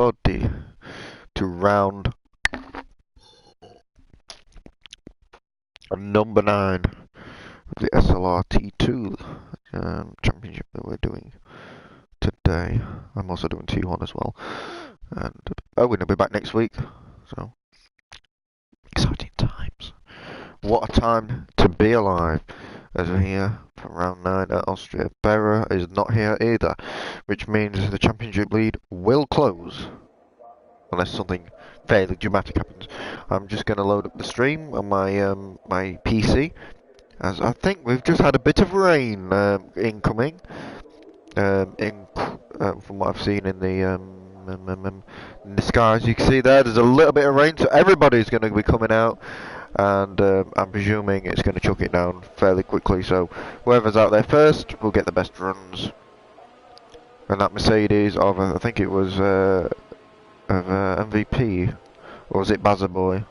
everybody to round number 9 of the SLR T2 championship that we're doing today. I'm also doing T1 as well. And we're going to be back next week. So, exciting times. What a time to be alive as we're here for round 9 at Austria. Berra is not here either, which means the championship lead will close. Unless something fairly dramatic happens. I'm just going to load up the stream on my my PC, as I think we've just had a bit of rain incoming. From what I've seen in the skies, you can see there's a little bit of rain, so everybody's going to be coming out, and I'm presuming it's going to chuck it down fairly quickly. So whoever's out there first will get the best runs. And that Mercedes of I think it was MVP, or was it Bazzaboy?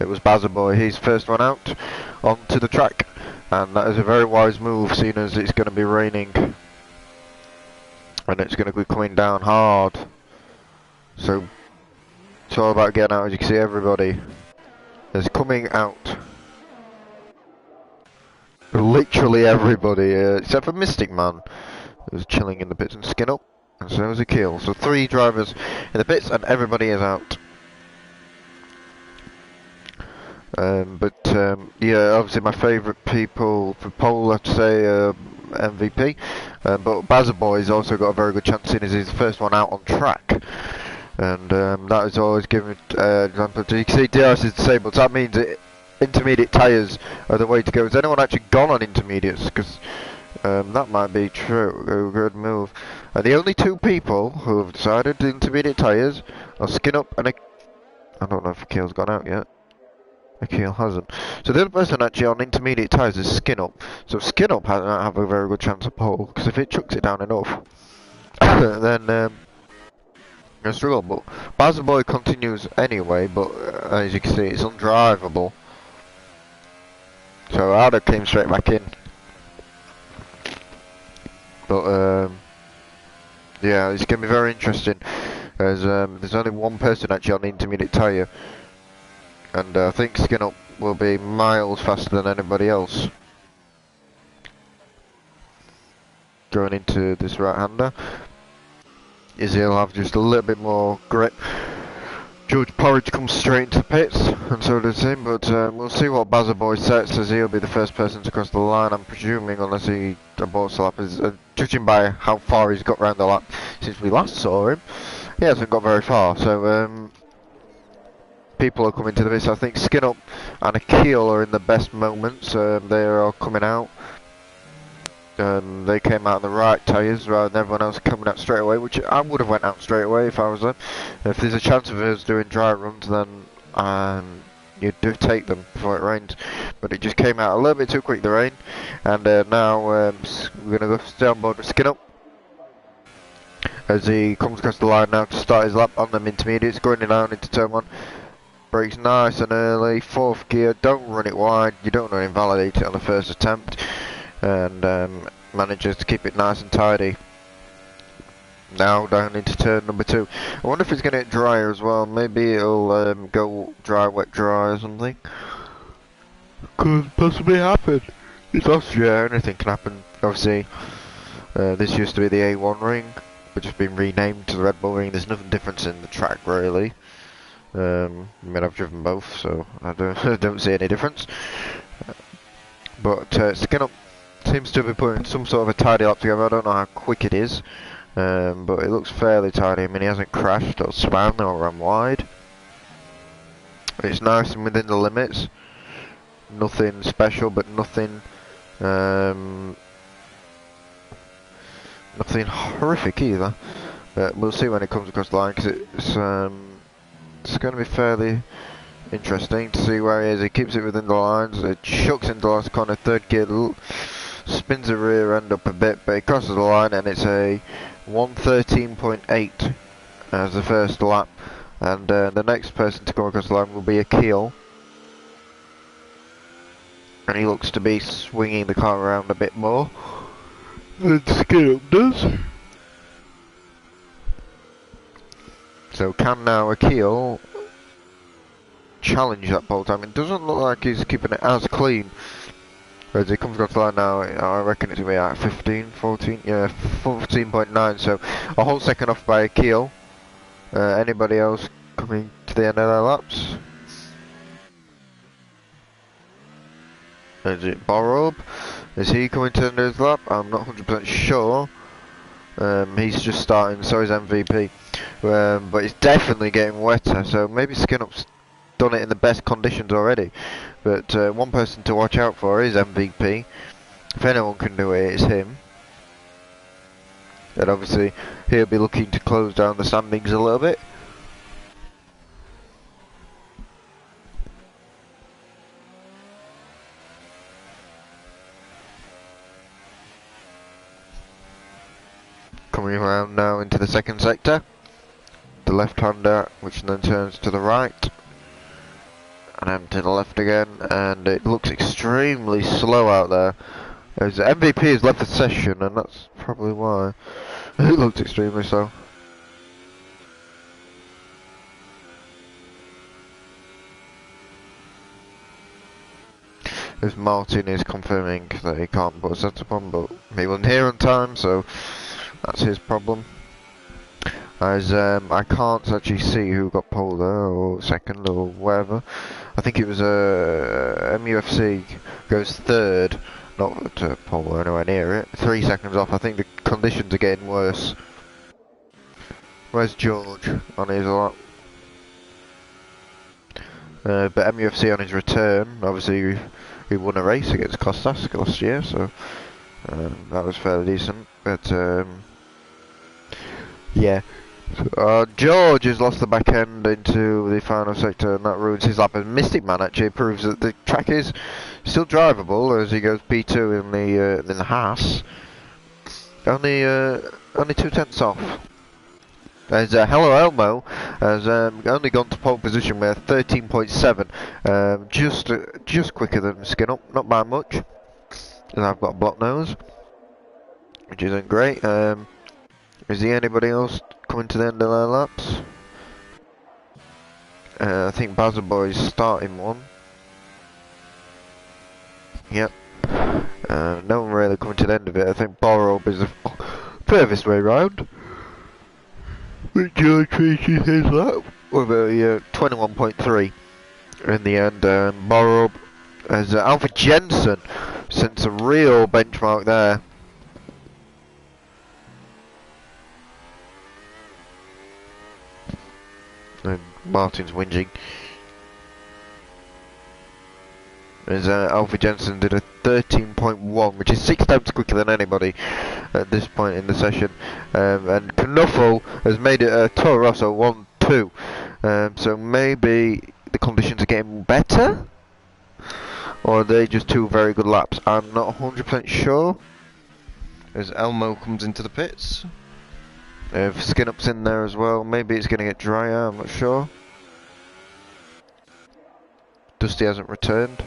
It was Bazzaboy. He's first one out onto the track, and that is a very wise move, seeing as it's going to be raining and it's going to be coming down hard. So it's all about getting out. As you can see, everybody is coming out. Literally everybody, except for Mystic Man, who's chilling in the pits, and Skin Up. And so is a kill. So 3 drivers in the pits and everybody is out. Yeah, obviously my favourite people for pole, I'd say MVP. But Bazzaboy has also got a very good chance, seeing as he's the first one out on track. And that is always given example. You can see DRS is disabled, so that means intermediate tyres are the way to go. Has anyone actually gone on intermediates? Because that might be true. Good move. And the only 2 people who have decided intermediate tyres are Skin Up and I don't know if Akil's gone out yet. Akil hasn't. So the other person actually on intermediate tyres is Skin Up. So Skin Up has have a very good chance of pole, because if it chucks it down enough, then it'll struggle. But Bazzaboy continues anyway, but as you can see, it's undrivable. So Ada came straight back in. But yeah, it's going to be very interesting, as there's only one person actually on the intermediate tyre, and I think Skin Up will be miles faster than anybody else going into this right-hander. He'll have just a little bit more grip. George Porridge comes straight into the pits, and so does him, but we'll see what Bazzaboy sets, as he'll be the first person to cross the line, I'm presuming, unless he aborts the lap. Judging by how far he's got round the lap since we last saw him, he hasn't got very far, so people are coming to the pits. I think Skin Up and Akil are in the best moments. They are coming out. They came out on the right tyres rather than everyone else coming out straight away, which I would have went out straight away if I was them. If there's a chance of us doing dry runs, then you do take them before it rains. But it just came out a little bit too quick, the rain, and now we're going to go stay on board with Skin Up as he comes across the line now to start his lap on them intermediates, going down into turn 1. Brakes nice and early, 4th gear, don't run it wide, you don't want to invalidate it on the first attempt, and manages to keep it nice and tidy. Now down into turn number 2. I wonder if it's going to get drier as well. Maybe it'll go dry, wet, dry or something. Could possibly happen. It's Austria, anything can happen. Obviously, this used to be the A1 ring, which has been renamed to the Red Bull ring. There's nothing different in the track really. I mean, I've driven both, so I don't see any difference. But Skin Up seems to be putting some sort of a tidy lap together. I don't know how quick it is, but it looks fairly tidy. I mean, he hasn't crashed or spun or run wide. It's nice and within the limits. Nothing special, but nothing nothing horrific either. We'll see when it comes across the line, because it's going to be fairly interesting to see where he is. He keeps it within the lines. It chucks into the last corner, 3rd gear, spins the rear end up a bit, but he crosses the line, and it's a 1:13.8 as the first lap. And the next person to come across the line will be Akil, and he looks to be swinging the car around a bit more than Skin Up does. So can now Akil challenge that pole time? It doesn't look like he's keeping it as clean. As he comes across the line now, I reckon it's going to be at 15, 14, yeah, 14.9, so a whole second off by Akil. Anybody else coming to the end of their laps? Is it Borob? Is he coming to the end of his lap? I'm not 100% sure. He's just starting, so is MVP. But it's definitely getting wetter, so maybe Skinup's done it in the best conditions already. But one person to watch out for is MVP. If anyone can do it, it's him. And obviously he'll be looking to close down the standings a little bit. Coming around now into the second sector. The left-hander, which then turns to the right. And then to the left again, and it looks extremely slow out there. As MVP has left the session, and that's probably why. It looks extremely slow. As Martin is confirming that he can't put a setup on, but he wasn't here on time, so that's his problem. As I can't actually see who got pole there, or second, or whatever. I think it was MUFC goes third, not to pole or anywhere near it. 3 seconds off. I think the conditions are getting worse. Where's George on his lap? But MUFC on his return, obviously he won a race against Kostas last year, so that was fairly decent. But yeah. George has lost the back end into the final sector, and that ruins his lap. And Mystic Man actually proves that the track is still drivable as he goes P2 in the Haas. Only 2/10 off. As Hello Elmo has only gone to pole position with 13.7, just quicker than Skin Up, not by much. And I've got a block nose, which isn't great. Is there anybody else coming to the end of their laps? I think Bazzaboy's starting one. Yep. No one really coming to the end of it. I think Borob is the furthest way round. But George finishes his lap with a 21.3 in the end. Borob as Alpha Jensen sets a real benchmark there. And Martin's whinging. As Alfie Jensen did a 13.1, which is 6 times quicker than anybody at this point in the session. And Knuffle has made it a Toro Rosso 1-2. So maybe the conditions are getting better? Or are they just 2 very good laps? I'm not 100% sure. As Elmo comes into the pits. If Skin Up's in there as well, maybe it's going to get drier, I'm not sure. Dusty hasn't returned.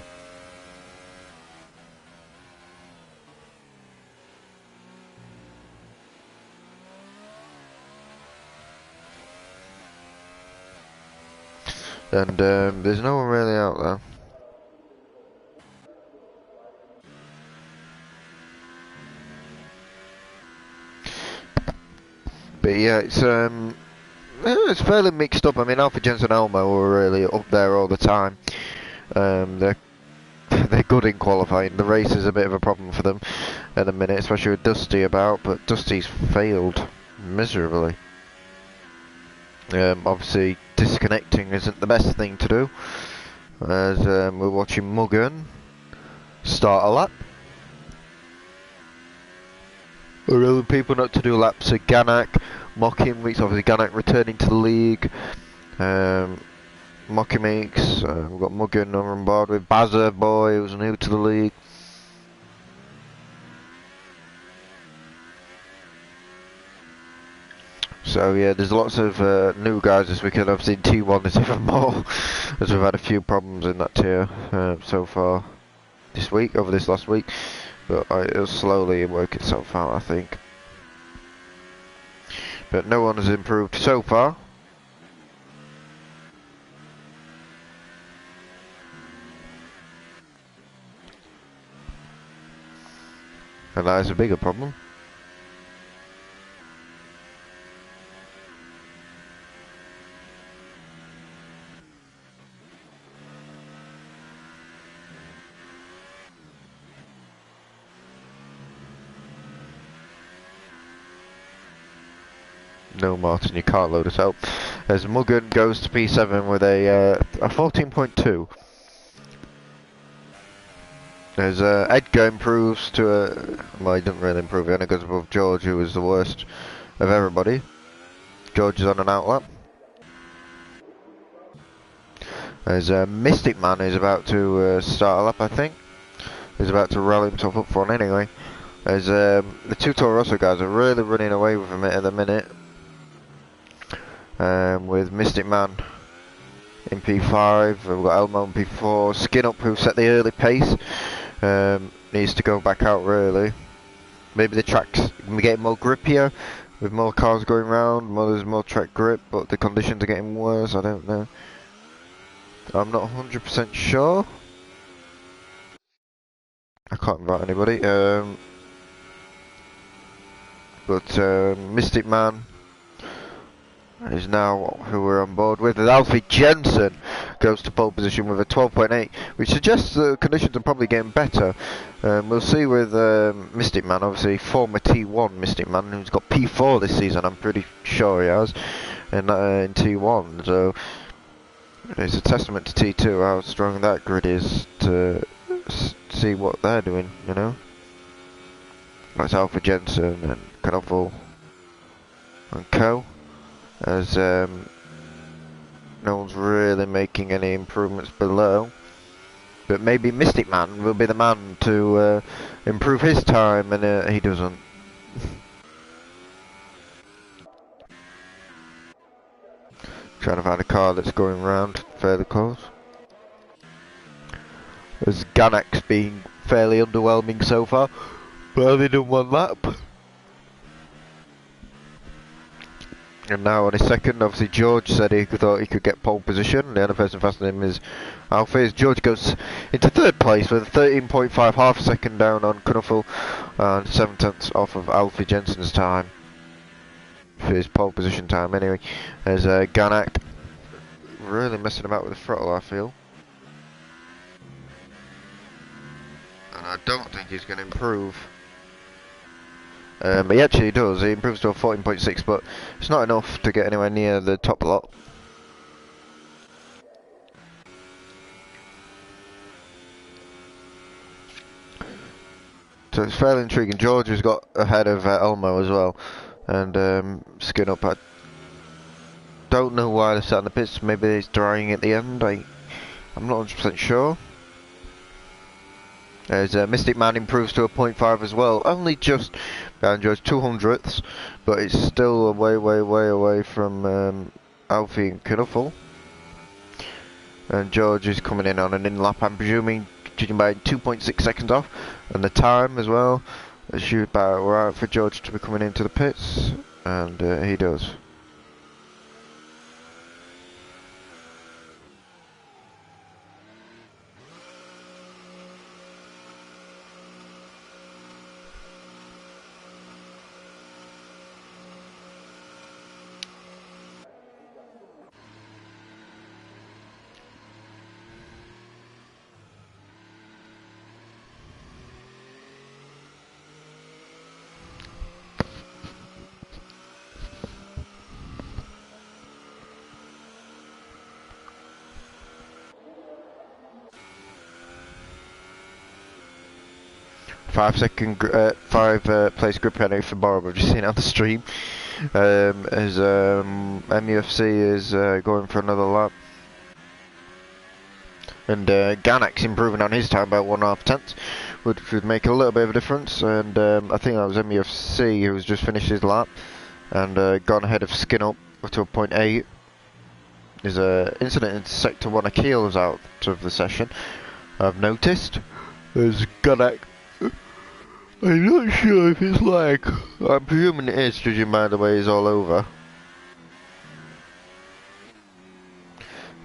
And there's no one really out there. But yeah, it's fairly mixed up. I mean, Alpha Jensen and Elmo were really up there all the time. They're good in qualifying. The race is a bit of a problem for them at the minute, especially with Dusty about. But Dusty's failed miserably. Obviously, disconnecting isn't the best thing to do. As we're watching Mugen start a lap. Other people not to do laps are Ganak, Mocking Weeks, obviously Ganak returning to the league. Mocking Weeks, we've got Mugen on board with Bazza Boy, who's new to the league. So yeah, there's lots of new guys this weekend. Obviously in T1 there's even more, as we've had a few problems in that tier so far this week, over this last week. But it'll slowly work itself out, I think. But no one has improved so far. And that is a bigger problem. No, Martin, you can't load us out. As Mugen goes to P7 with a 14.2. As Edgar improves to a... Well, he didn't really improve, he only goes above George, who was the worst of everybody. George is on an outlap. As Mystic Man is about to start a lap, I think. He's about to rally himself up front anyway. As the two Toro Rosso guys are really running away with him at the minute. With Mystic Man in P5, we've got Elmo in P4, Skin Up who set the early pace, needs to go back out really. Maybe the track's getting more grippier, with more cars going round, there's more track grip, but the conditions are getting worse, I don't know. I'm not 100% sure. I can't invite anybody, but Mystic Man is now who we're on board with. And Alfie Jensen goes to pole position with a 12.8, which suggests the conditions are probably getting better. We'll see with Mystic Man, obviously former T1 Mystic Man, who's got P4 this season, I'm pretty sure he has, in T1. So it's a testament to T2 how strong that grid is to see what they're doing, you know. That's Alfie Jensen and Knoffel and Co. As no one's really making any improvements below, but maybe Mystic Man will be the man to improve his time, and he doesn't. Trying to find a car that's going round fairly close. As Ganak's been fairly underwhelming so far, but only done one lap. And now on his second, obviously George said he thought he could get pole position. The other person faster than him is Alfie. As George goes into third place with a 13.5, half a second down on Knuffel, and 7/10 off of Alfie Jensen's time for his pole position time. Anyway, as Ganak really messing about with the throttle, I feel, and I don't think he's going to improve. But he actually does, he improves to a 14.6, but it's not enough to get anywhere near the top lot. So it's fairly intriguing. George has got ahead of Elmo as well, and Skin Up. I don't know why they're sat in the pits, maybe he's drying at the end, I'm not 100% sure. As Mystic Man improves to a 0.5 as well, only just behind George, 200ths, but it's still way away from Alfie and Knuffel. And George is coming in on an in-lap, I'm presuming, judging by 2.6 seconds off, and the time as well. It should be about right for George to be coming into the pits, and he does. Five place group penalty for Bob. I've just seen it on the stream. As MUFC is going for another lap, and Ganak's improving on his time by 1.5 tenths, which would make a little bit of a difference. And I think that was MUFC who's just finished his lap and gone ahead of Skin Up to a 0.8. There's an incident in Sector 1. Akil was out of the session, I've noticed. There's Ganak. I'm not sure if it's lag. I'm presuming it is, judging by the way he's all over.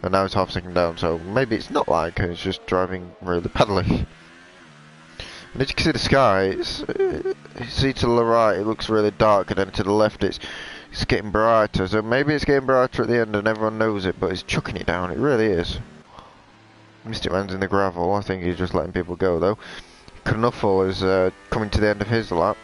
And now it's half a second down, so maybe it's not lag, it's just driving really pedally. And as you can see the sky, you see to the right it looks really dark, and then to the left it's getting brighter. So maybe it's getting brighter at the end and everyone knows it, but it's chucking it down, it really is. Mystic Man's in the gravel, I think he's just letting people go though. Knuffle is coming to the end of his lap.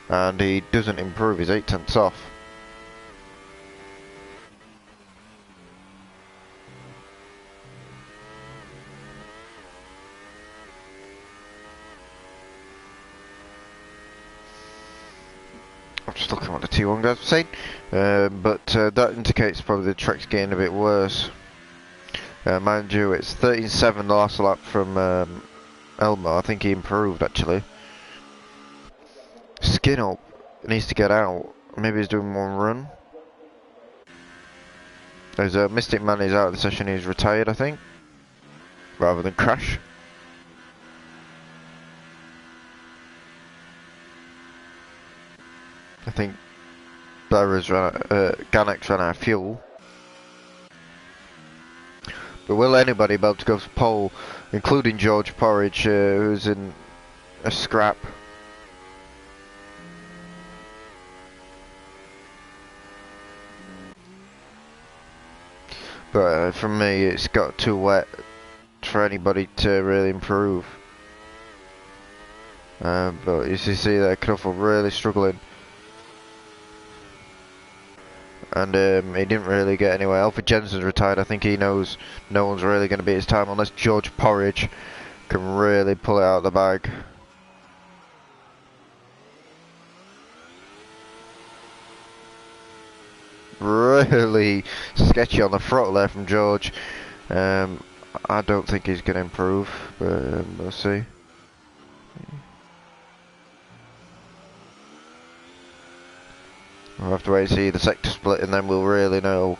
And he doesn't improve, he's 8 tenths off. I'm just looking at what the T1 guys were saying, but that indicates probably the track's getting a bit worse. Mind you, it's 13.7 the last lap from Elmo. I think he improved actually. Skin up needs to get out. Maybe he's doing one run. There's a Mystic Man is out of the session. He's retired, I think, rather than crash. I think Ganek's ran out of fuel. But will anybody be able to go to pole, including George Porridge, who's in a scrap? But for me, it's got too wet for anybody to really improve. But as you see there, Knuffle really struggling. And he didn't really get anywhere. Alfred Jensen's retired. I think he knows no one's really going to beat his time unless George Porridge can really pull it out of the bag. Really sketchy on the throttle there from George. I don't think he's going to improve, but we'll see. We'll have to wait and see the sector split, and then we'll really know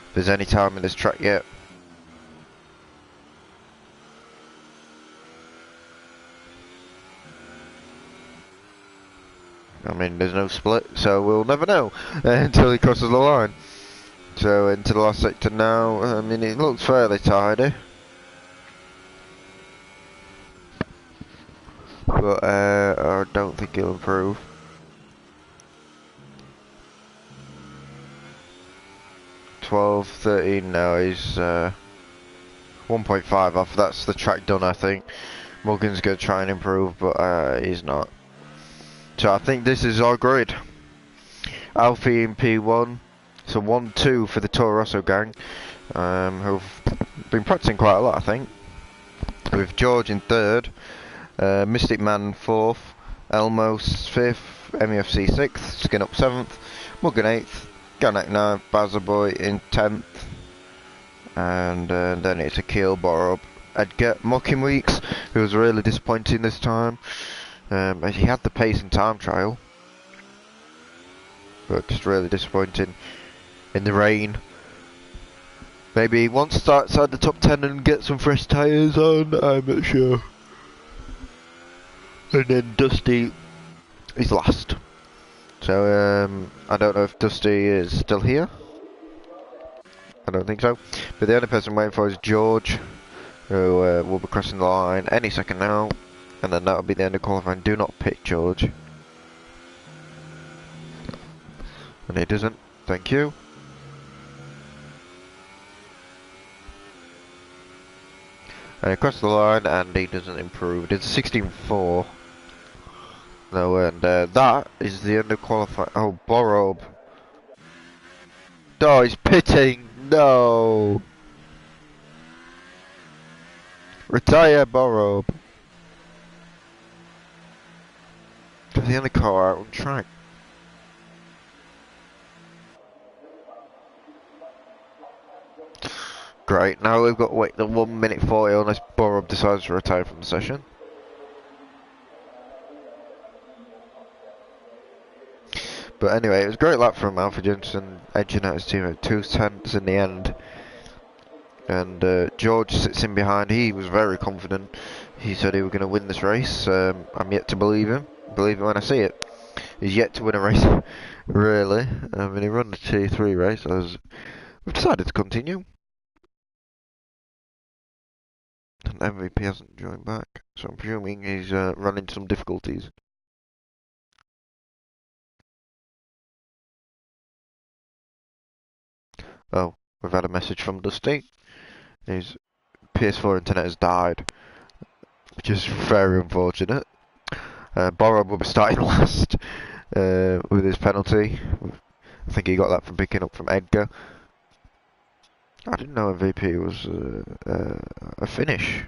if there's any time in this track yet. I mean, there's no split, so we'll never know until he crosses the line. So into the last sector now. I mean, it looks fairly tidy, but I don't think he'll improve. $12, $13 now, he's 1.5 off. That's the track done, I think. Morgan's going to try and improve, but he's not. So I think this is our grid. Alfie in P1. So 1-2 for the Toro Rosso gang, who've been practicing quite a lot, I think. With George in 3rd, Mystic Man 4th, Elmo 5th, MEFC 6th, Skin Up 7th, Morgan 8th, Ganek 9th, Bazzaboy in 10th, and then it's Akil, Borup, Edgar, Mocking Weeks, who was really disappointing this time. He had the pace and time trial, but just really disappointing in the rain. Maybe he wants to start outside the top 10 and get some fresh tyres on, I'm not sure. And then Dusty is last. So I don't know if Dusty is still here. I don't think so. But the only person waiting for is George, who will be crossing the line any second now. And then that'll be the end of qualifying. Do not pit George. And he doesn't. Thank you. And he crossed the line and he doesn't improve. It's 16.4. No, and that is the end of qualifying. Oh, Borob. Oh, he's pitting. No. Retire, Borob. The only car out on track. Great, now we've got to wait the 1 minute 40 unless Borob decides to retire from the session. But anyway, it was a great lap from Alfred Jensen, edging out his team at 2 tenths in the end. And George sits in behind. He was very confident. He said he was going to win this race. I'm yet to believe him. Believe it when I see it. He's yet to win a race, really. I mean, he ran the T3 race. I was we've decided to continue. And MVP hasn't joined back, so I'm presuming he's run into some difficulties. Oh, we've had a message from Dusty. His PS4 internet has died, which is very unfortunate. Borrow will be starting last with his penalty. I think he got that from picking up from Edgar. I didn't know MVP was a Finnish.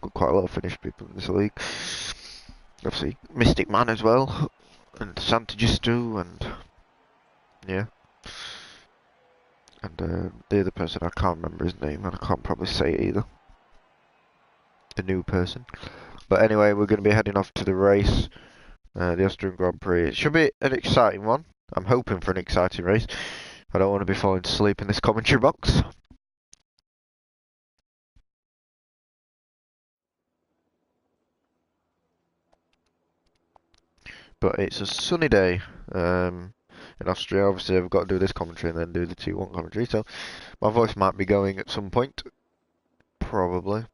Got quite a lot of Finnish people in this league. Obviously, Mystic Man as well, and Santagistu, and yeah. And the other person, I can't remember his name, and I can't probably say it either. The new person. But anyway, we're going to be heading off to the race, the Austrian Grand Prix. It should be an exciting one. I'm hoping for an exciting race. I don't want to be falling asleep in this commentary box. But it's a sunny day in Austria. Obviously, I've got to do this commentary and then do the T1 commentary, so my voice might be going at some point. Probably.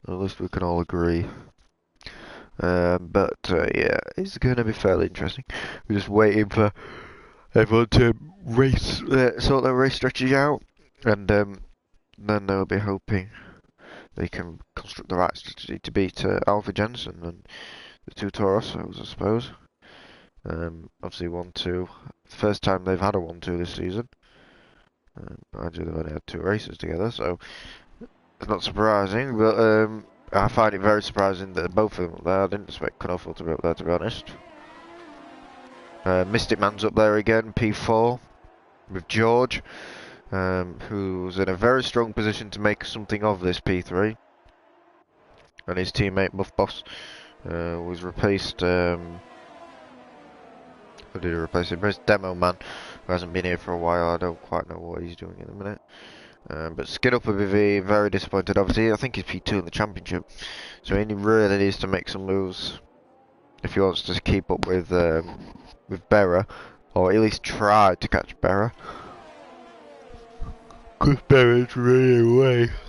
At least we can all agree. But yeah, it's going to be fairly interesting. We're just waiting for everyone to race, sort their race strategy out, and then they'll be hoping they can construct the right strategy to beat Alfa Jensen and the two Torossos, I suppose. Obviously 1-2. First time they've had a 1-2 this season. Mind you, they've only had 2 races together, so it's not surprising, but I find it very surprising that both of them are there. I didn't expect Knuffle to be up there, to be honest. Mystic Man's up there again, P4, with George, who's in a very strong position to make something of this P3. And his teammate, Muff Boss, was replaced, who did he replace him? Demo Man, who hasn't been here for a while. I don't quite know what he's doing in a minute. But Skid Up will be very disappointed. Obviously, I think he's P2 in the championship, so he really needs to make some moves if he wants to keep up with Berra, or at least try to catch Berra. Because Berra's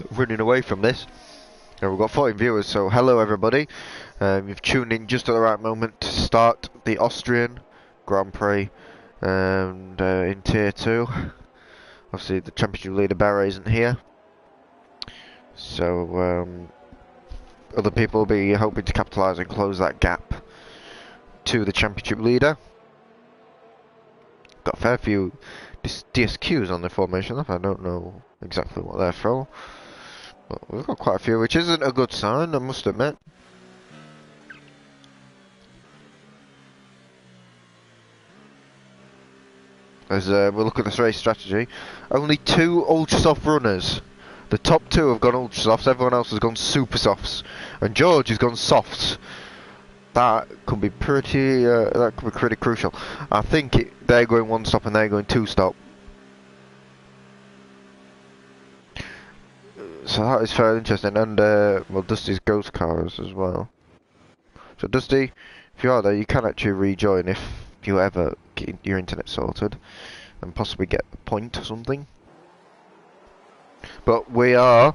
running away from this. And we've got 14 viewers, so hello everybody. You've tuned in just at the right moment to start the Austrian Grand Prix, and in Tier 2. Obviously, the championship leader Berra isn't here, so other people will be hoping to capitalise and close that gap to the championship leader. Got a fair few DSQs on the formation. I don't know exactly what they're for, but we've got quite a few, which isn't a good sign, I must admit. As we look at this race strategy, only 2 ultra soft runners. The top 2 have gone ultra softs, everyone else has gone super softs, and George has gone softs. That could be pretty crucial. I think they're going 1 stop and they're going 2 stop. So that is fairly interesting, and well, Dusty's ghost cars as well. So Dusty, if you are there, you can actually rejoin if you ever get your internet sorted and possibly get a point or something. But we are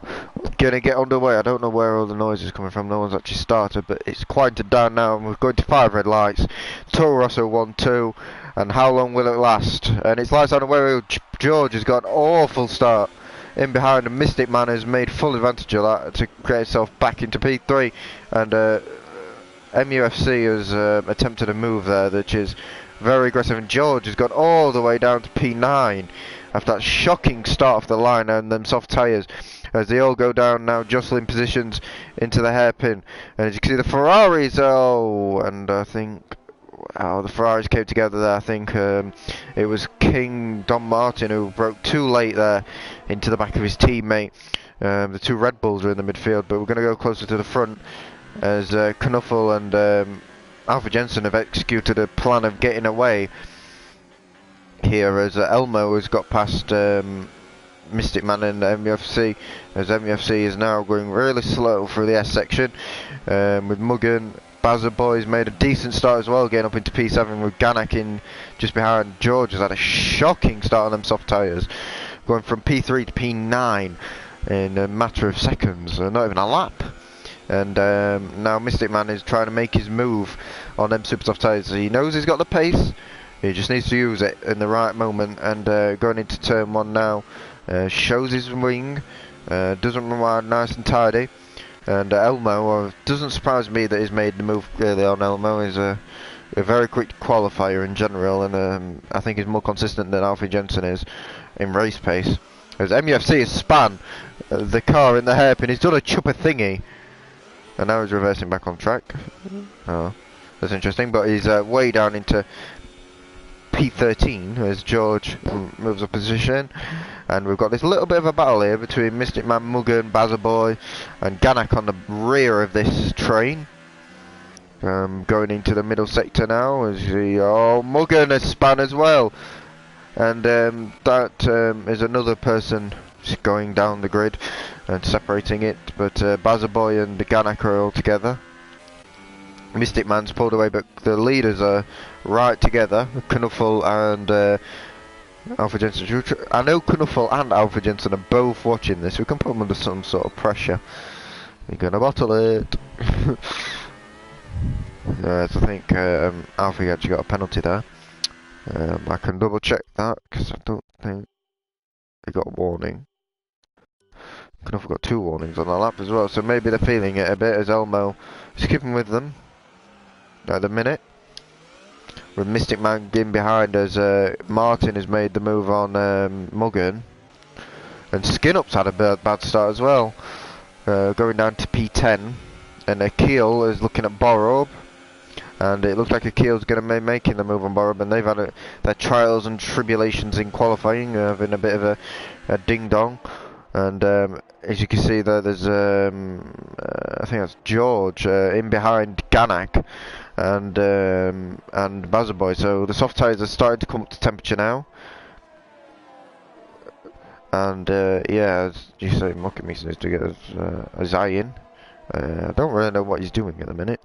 gonna get underway. I don't know where all the noise is coming from. No one's actually started, but it's quieted down now, and we're going to 5 red lights. Toro Rosso 1-2, and how long will it last? And it's lights on the way. George has got an awful start in behind, and Mystic Man has made full advantage of that to create himself back into P3, and MUFC has attempted a move there, which is very aggressive, and George has got all the way down to P9 after that shocking start off the line and them soft tyres, as they all go down now, jostling positions into the hairpin. And as you can see, the Ferraris, and I think the Ferraris came together there. I think it was King Don Martin who broke too late there into the back of his teammate. The 2 Red Bulls are in the midfield, but we're going to go closer to the front as Knuffle and Alfa Jensen have executed a plan of getting away here, as Elmo has got past Mystic Man and MUFC, as MUFC is now going really slow through the S section, with Mugen. Bazzaboy's made a decent start as well, getting up into P7 with Ganak in just behind. George has had a shocking start on them soft tyres, going from P3 to P9 in a matter of seconds, not even a lap. And now Mystic Man is trying to make his move on them super soft tyres. He knows he's got the pace, he just needs to use it in the right moment. And going into turn 1 now, shows his wing, doesn't run wide, nice and tidy. And Elmo, doesn't surprise me that he's made the move early on. Elmo is a very quick qualifier in general, and I think he's more consistent than Alfie Jensen is in race pace. As MUFC has spun the car in the hairpin, he's done a chupper thingy, and now he's reversing back on track. Oh, that's interesting, but he's way down into P13 as George moves up position. And we've got this little bit of a battle here between Mystic Man, Mugen, Bazzaboy and Ganak on the rear of this train. Going into the middle sector now as Mugen has spun as well. And that is another person just going down the grid and separating it. But Bazzaboy and Ganak are all together. Mystic Man's pulled away, but the leaders are right together. Knuffle and Alpha Jensen. I know Knuffle and Alpha Jensen are both watching this. We can put them under some sort of pressure. We're gonna bottle it. So I think Alfie actually got a penalty there. I can double check that because I don't think he got a warning. Knuffle got 2 warnings on the lap as well, so maybe they're feeling it a bit as Elmo is keeping with them at the minute. With Mystic Man in behind as Martin has made the move on Mugen. And Skinup's had a bad start as well. Going down to P10. And Akil is looking at Borob. And it looks like Akil's going to be making the move on Borob. And they've had their trials and tribulations in qualifying. Having a bit of a ding-dong. And as you can see there, there's I think that's George in behind Ganak and Bazzaboy. So the soft tyres are starting to come up to temperature now. And yeah, as you say, Mokkimisen is to get a Zion. I don't really know what he's doing at the minute.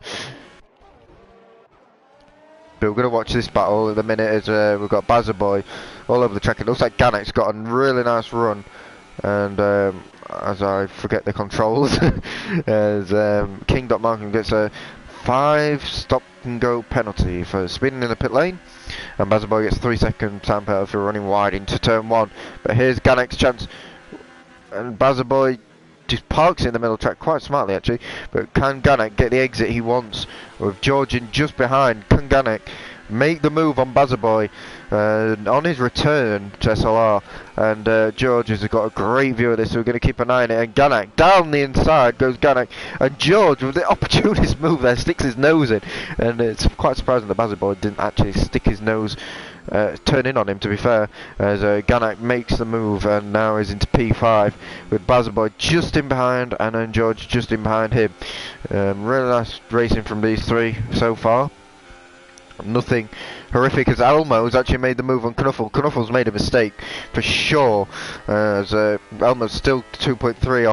But we're going to watch this battle in a minute as we've got Bazzaboy all over the track. It looks like Ganak's got a really nice run. And as I forget the controls, as King.Markham gets a 5 stop and go penalty for speeding in the pit lane, and Bazzaboy gets 3-second time penalty for running wide into turn 1. But here's Ganak's chance, and Bazzaboy just parks in the middle track quite smartly actually. But can Ganak get the exit he wants with George in just behind? Can Ganak make the move on Bazzaboy on his return to SLR? And George has got a great view of this, so we're going to keep an eye on it. And Ganak, down the inside goes Ganak, and George with the opportunist move there sticks his nose in, and it's quite surprising that Bazzaboy didn't actually stick his nose, turn in on him to be fair, as Ganak makes the move and now is into P5 with Bazzaboy just in behind and then George just in behind him. Really nice racing from these three so far. Nothing horrific as Elmo's actually made the move on Knuffle. Knuffle's made a mistake for sure, as Elmo's still 2.3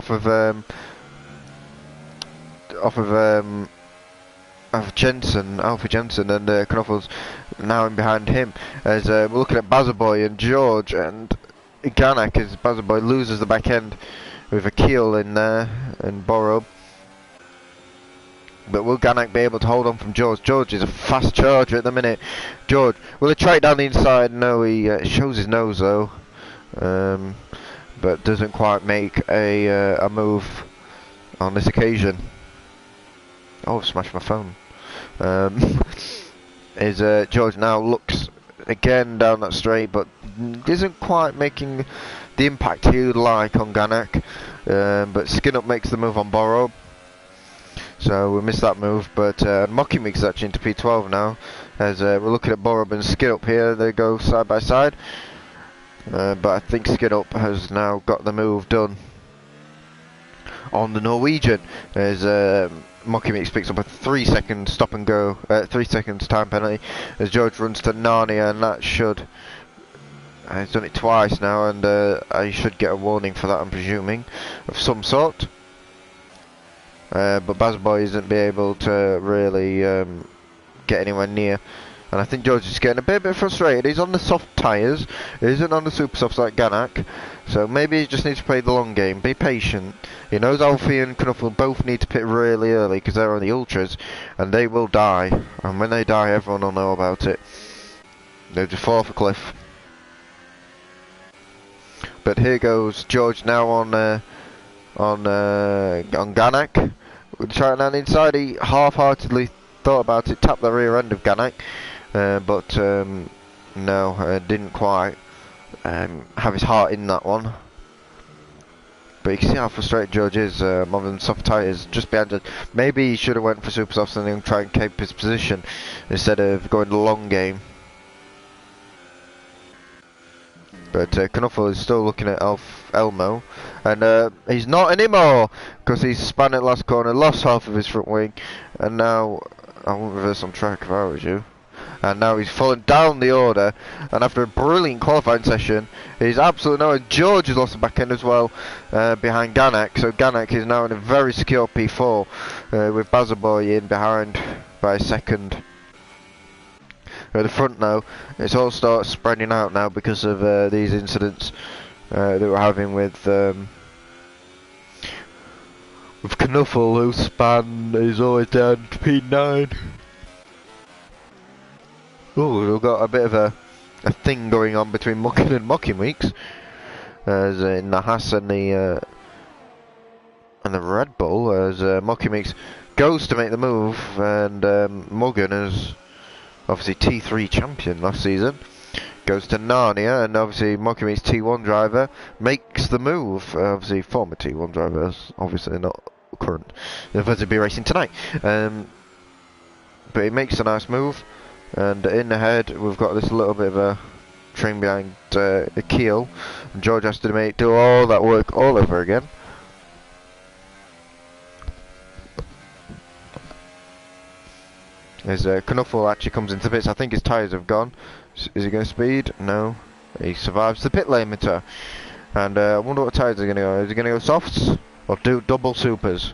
off Jensen, Alfie Jensen, and Knuffle's now in behind him. As we're looking at Bazzaboy and George and Ganak as Bazzaboy loses the back end with a keel in there and Borob. But will Ganak be able to hold on from George? George is a fast charger at the minute. George, will he try it down the inside? No, he shows his nose though. But doesn't quite make a move on this occasion. Oh, I've smashed my phone. George now looks again down that straight, but isn't quite making the impact he would like on Ganak. But Skinup makes the move on Borob. So we missed that move, but Mokkimik's actually into P12 now, as we're looking at Borob and Skinup here. They go side by side, but I think Skinup has now got the move done on the Norwegian, as Mokkimik picks up a 3-second stop and go, 3 seconds time penalty, as George runs to Narnia, and that should He's done it twice now, and I should get a warning for that, I'm presuming, of some sort. But Bazboy isn't be able to really get anywhere near. And I think George is getting a bit frustrated. He's on the soft tyres. He isn't on the super softs like Ganak. So maybe he just needs to play the long game. Be patient. He knows Alfie and Knuffle both need to pit really early because they're on the ultras. And they will die. And when they die, everyone will know about it. They'll just fall off a cliff. But here goes George now on Ganak. Trying down the inside. He half-heartedly thought about it. Tapped the rear end of Ganak. But no, didn't quite have his heart in that one. But you can see how frustrated George is on them soft tyres just behind it. Maybe he should have went for super softs and then try and keep his position instead of going the long game. But Knuffle is still looking at Elmo, and he's not anymore because he span at last corner, lost half of his front wing, and now I won't reverse on track if I was you. And now he's fallen down the order, and after a brilliant qualifying session, he's absolutely no. And George has lost the back end as well behind Ganak, so Ganak is now in a very secure P4 with Bazboy in behind by a second. At the front now, it's all starts spreading out now because of these incidents that we're having with Knuffle, whose span is always down to P9. Oh, we've got a bit of a thing going on between Mucking and Mocking Weeks, as in the Haas and the Red Bull, as Mocking Weeks goes to make the move, and Muggin is obviously T3 champion last season, goes to Narnia, and obviously Mocking Weeks T1 driver makes the move. Obviously former T1 driver, obviously not current. They're supposed to be racing tonight, but he makes a nice move. And in the head, we've got this little bit of a train behind a keel. And George has to do all that work all over again. As Knuffle actually comes into pits, I think his tyres have gone. Is he going to speed? No. He survives the pit limiter. And I wonder what tyres are going to go. Is he going to go softs? Or do double supers?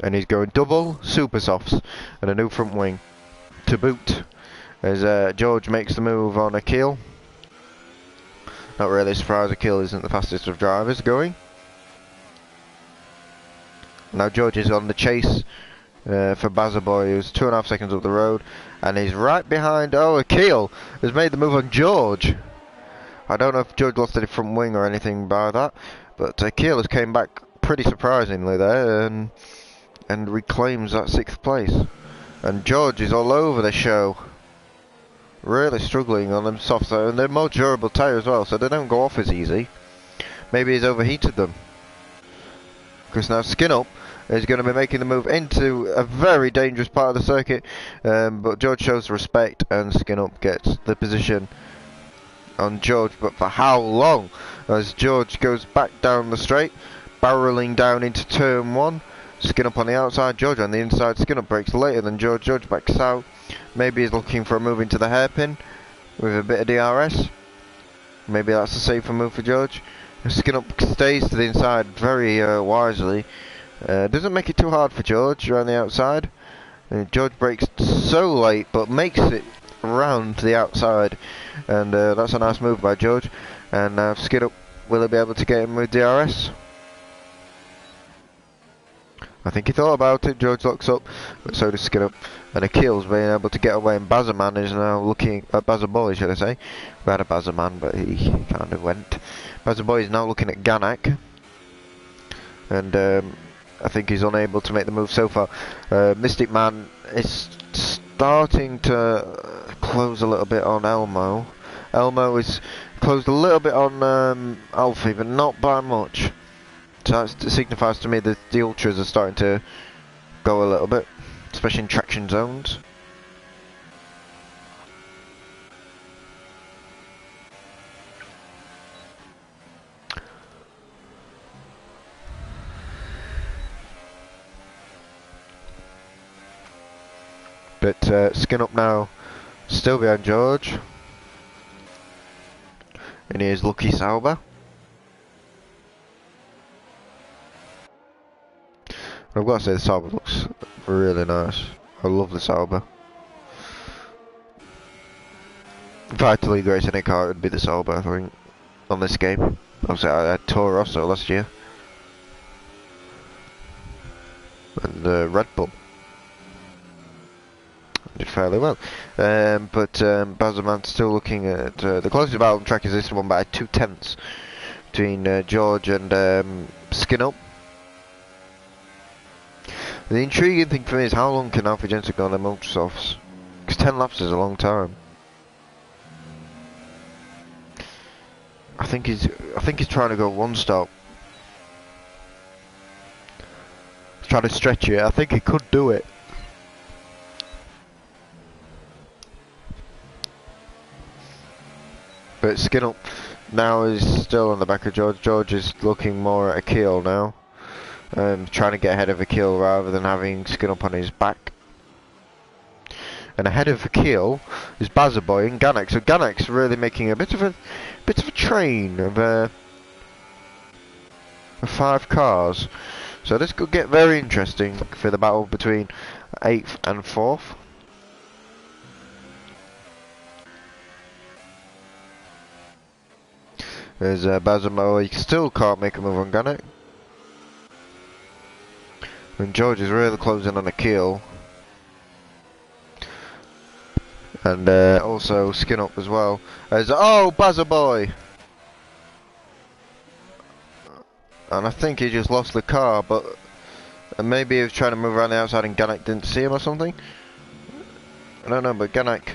And he's going double super softs and a new front wing to boot as George makes the move on Akil. Not really surprised, Akil isn't the fastest of drivers going. Now George is on the chase for Bazboy, who's 2.5 seconds up the road, and he's right behind. Oh, Akil has made the move on George. I don't know if George lost any front wing or anything by that, but Akil has came back pretty surprisingly there and reclaims that 6th place. And George is all over the show, really struggling on them softs, and they're more durable tyres as well, so they don't go off as easy. Maybe he's overheated them, because now Skin Up is going to be making the move into a very dangerous part of the circuit, but George shows respect and Skin Up gets the position on George, but for how long? As George goes back down the straight, barreling down into turn 1. Skin Up on the outside, George on the inside. Skin Up breaks later than George. George backs out. Maybe he's looking for a move into the hairpin with a bit of DRS. Maybe that's a safer move for George. Skin Up stays to the inside very wisely. Doesn't make it too hard for George around the outside. George breaks so late, but makes it round to the outside. And that's a nice move by George. And Skin Up, will he be able to get him with DRS? I think he thought about it. George locks up, but so does Skin Up. And Akil's being able to get away, and Bazerman is now looking at Bazerboy, should I say. We had a Bazerman, but he kind of went. Bazerboy is now looking at Ganak, and I think he's unable to make the move so far. Mystic Man is starting to close a little bit on Elmo. Elmo is closed a little bit on Alfie, but not by much. So that signifies to me that the ultras are starting to go a little bit, especially in traction zones. But Skin Up now Still behind George. And here's Lucky Sauber. I've got to say the Sauber looks really nice. I love the Sauber. If I had to lead race in a car, it would be the Sauber, I think, on this game. Obviously, I had Toro Rosso last year. And Red Bull. Did fairly well. But Bazerman's still looking at... the closest battle track is this one by 2/10 between George and Skinner. The intriguing thing for me is how long can Alfa Jensen go on their multi-softs? Because 10 laps is a long time. I think he's trying to go one stop. He's trying to stretch it. I think he could do it. But Skinner now is still on the back of George. George is looking more at Akil now. Trying to get ahead of Akil rather than having Skinner on his back. And ahead of Akil is Bazerboy and Ganak. So Ganak's really making a bit of a train of 5 cars. So this could get very interesting for the battle between 8th and 4th. There's Bazerboy, he still can't make a move on Ganak. And George is really closing on Akil. And also Skin Up as well. Oh, Bazerboy! And I think he just lost the car, but maybe he was trying to move around the outside and Ganak didn't see him or something. I don't know, but Ganak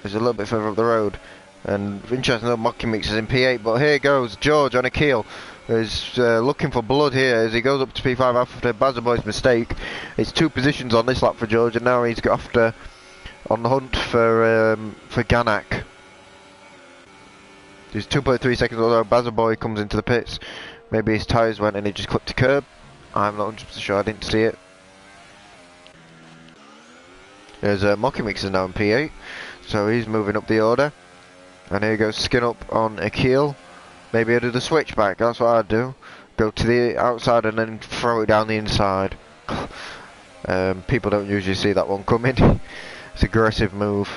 is a little bit further up the road. And interesting little Mocky Mix is in P8, but here goes George on Akil. Is looking for blood here as he goes up to P5 after Bazerboy's mistake. It's 2 positions on this lap for George, and now he's got after on the hunt for Ganak. There's 2.3 seconds, although Bazerboy comes into the pits. Maybe his tyres went and he just clipped the curb. I'm not 100% sure, I didn't see it. There's Mocky Mix is now in P8, so he's moving up the order. And here goes Skin Up on Akil. Maybe I'll do the switchback, that's what I'd do. Go to the outside and then throw it down the inside. People don't usually see that one coming. It's an aggressive move.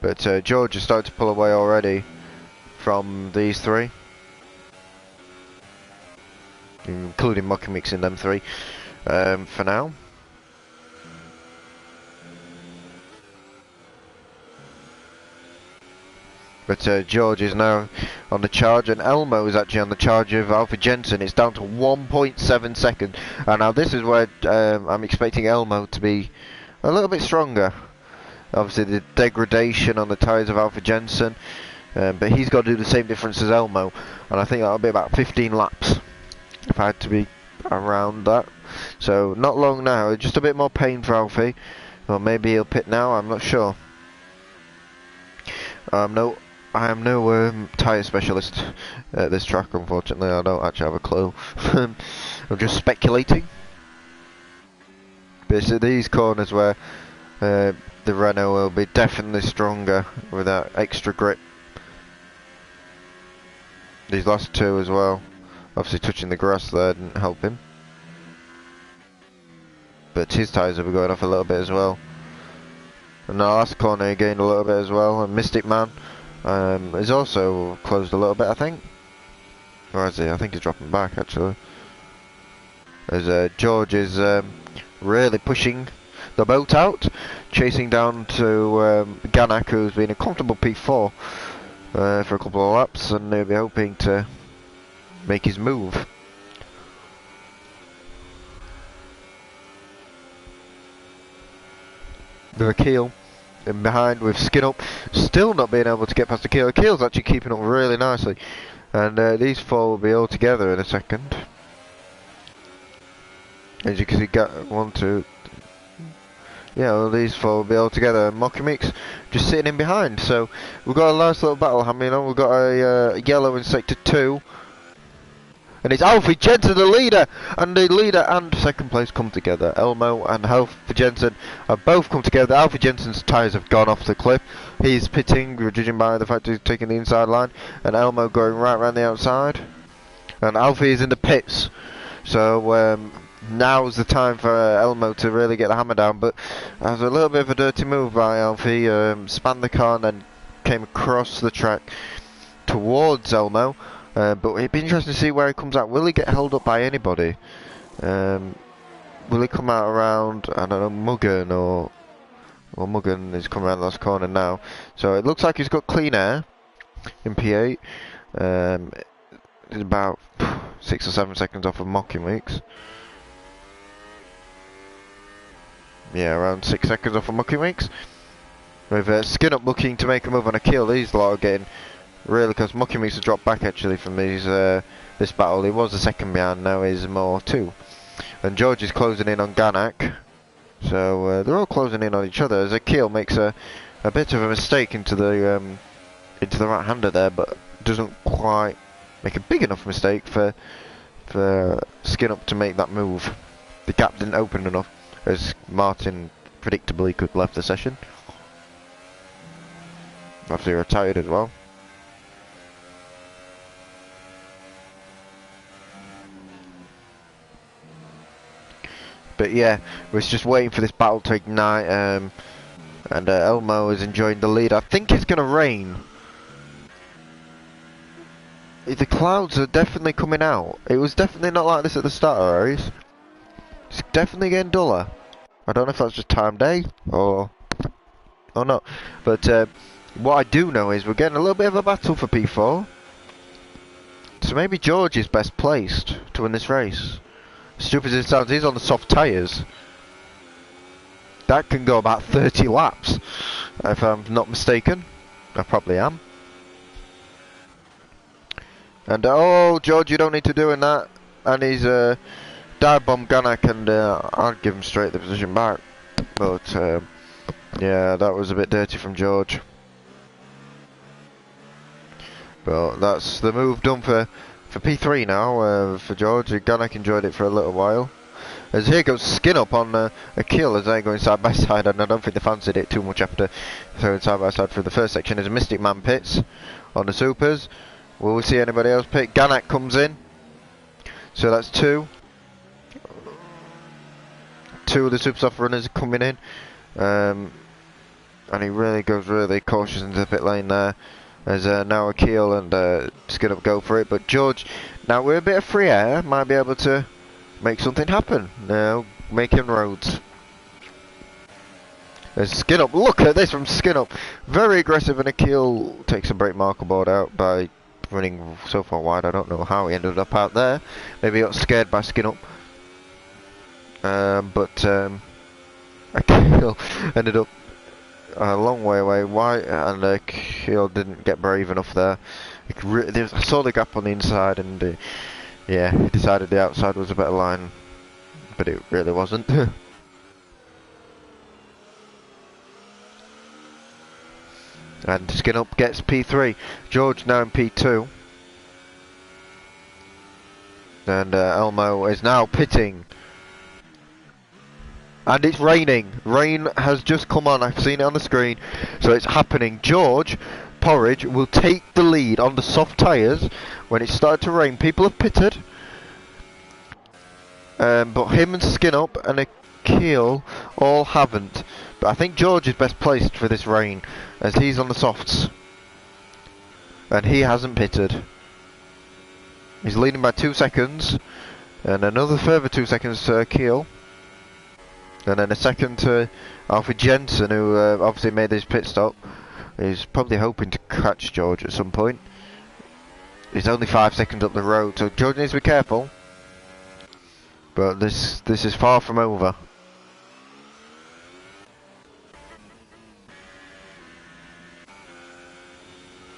But George has started to pull away already from these 3. Including Mocky Mix in them 3 for now. But George is now on the charge, and Elmo is actually on the charge of Alfa Jensen. It's down to 1.7 seconds. And now this is where I'm expecting Elmo to be a little bit stronger. Obviously the degradation on the tyres of Alfa Jensen, but he's got to do the same difference as Elmo. And I think that'll be about 15 laps, if I had to be around that. So not long now, just a bit more pain for Alfie. Or maybe he'll pit now, I'm not sure. I am no tyre specialist at this track, unfortunately. I don't actually have a clue. I'm just speculating. But it's at these corners where the Renault will be definitely stronger with that extra grip. These last 2 as well. Obviously touching the grass there didn't help him. But his tyres will be going off a little bit as well. And the last corner he gained a little bit as well. And Mystic Man is also closed a little bit, I think. Or is he? I think he's dropping back actually. As George is really pushing the boat out, chasing down to Ganak, who's been a comfortable P4 for a couple of laps, and they'll be hoping to make his move. With Akil in behind with Skin Up, still not being able to get past Akil. Akil's actually keeping up really nicely, and these 4 will be all together in a second. As you can see, got 1, 2. Yeah, well, these 4 will be all together. And Mocky Mix just sitting in behind. So we've got a nice little battle happening on. We've got a yellow in sector 2. and it's Alfie Jensen, the leader, and second place come together. Elmo and Alfie Jensen have both come together. Alfie Jensen's tyres have gone off the cliff. He's pitting, judging by the fact he's taking the inside line, and Elmo going right around the outside. And Alfie is in the pits, so now's the time for Elmo to really get the hammer down. But that was a little bit of a dirty move by Alfie. Spanned the car and then came across the track towards Elmo. But it'd be interesting to see where he comes out. Will he get held up by anybody? Will he come out around, I don't know, Muggin or... Well, Muggin is coming around the last corner now. So it looks like he's got clean air in P8. It's about 6 or 7 seconds off of Mocking Weeks. Yeah, around 6 seconds off of Mocking Weeks. With Skin Up looking to make a move on a kill. These lot are getting really close. Mocking Weeks have dropped back actually from these this battle. He was the second behind, now he's more 2. And George is closing in on Ganak. So they're all closing in on each other as Akil makes a bit of a mistake into the right-hander there, but doesn't quite make a big enough mistake for Skin Up to make that move. The gap didn't open enough, as Martin predictably could have left the session after he retired as well. But yeah, we're just waiting for this battle to ignite, and Elmo is enjoying the lead. I think it's going to rain. The clouds are definitely coming out. It was definitely not like this at the start of the race. It's definitely getting duller. I don't know if that's just time of day or not. But what I do know is we're getting a little bit of a battle for P4. So maybe George is best placed to win this race. Stupid as it sounds, he's on the soft tyres. That can go about 30 laps, if I'm not mistaken. I probably am. And oh, George, you don't need to doing that. And he's dive bomb Ganak, and I'd give him straight the position back. But yeah, that was a bit dirty from George. But that's the move done for P3 now, for George. Ganak enjoyed it for a little while. As here goes Skin Up on a kill as they're going side by side, and I don't think they fancied it too much after throwing side by side for the first section. As a Mystic Man pits on the supers. Will we see anybody else pit? Ganak comes in. So that's 2. 2 of the super soft runners are coming in. And he really goes really cautious into the pit lane there. As now Akil and Skin Up go for it, but George, now with a bit of free air, might be able to make something happen. Now, making roads. As Skin Up, look at this from Skin Up, very aggressive, and Akil takes a brake marker board out by running so far wide. I don't know how he ended up out there. Maybe he got scared by Skin Up. But Akil ended up a long way away, and Akil didn't get brave enough there. I saw the gap on the inside, and yeah, he decided the outside was a better line, but it really wasn't. And Skin Up gets P3. George now in P2. And Elmo is now pitting. And it's raining. Rain has just come on. I've seen it on the screen. So it's happening. George Porridge will take the lead on the soft tyres when it started to rain. People have pitted. But him and Skin Up and Akil all haven't. But I think George is best placed for this rain, as he's on the softs. And he hasn't pitted. He's leading by 2 seconds. And another further 2 seconds to Akil. And then a second to Alfie Jensen, who obviously made his pit stop. He's probably hoping to catch George at some point. He's only 5 seconds up the road, so George needs to be careful. But this is far from over.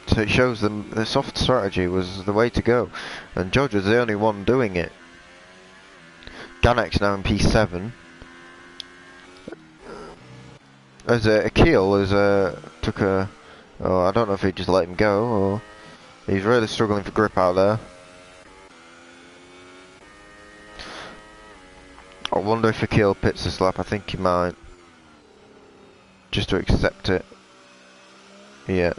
So it shows them the soft strategy was the way to go, and George was the only one doing it. Ganak's now in P7. As Akil took a... Oh, I don't know if he just let him go, or... He's really struggling for grip out there. I wonder if Akil pits this lap. I think he might. Just to accept it. Yeah.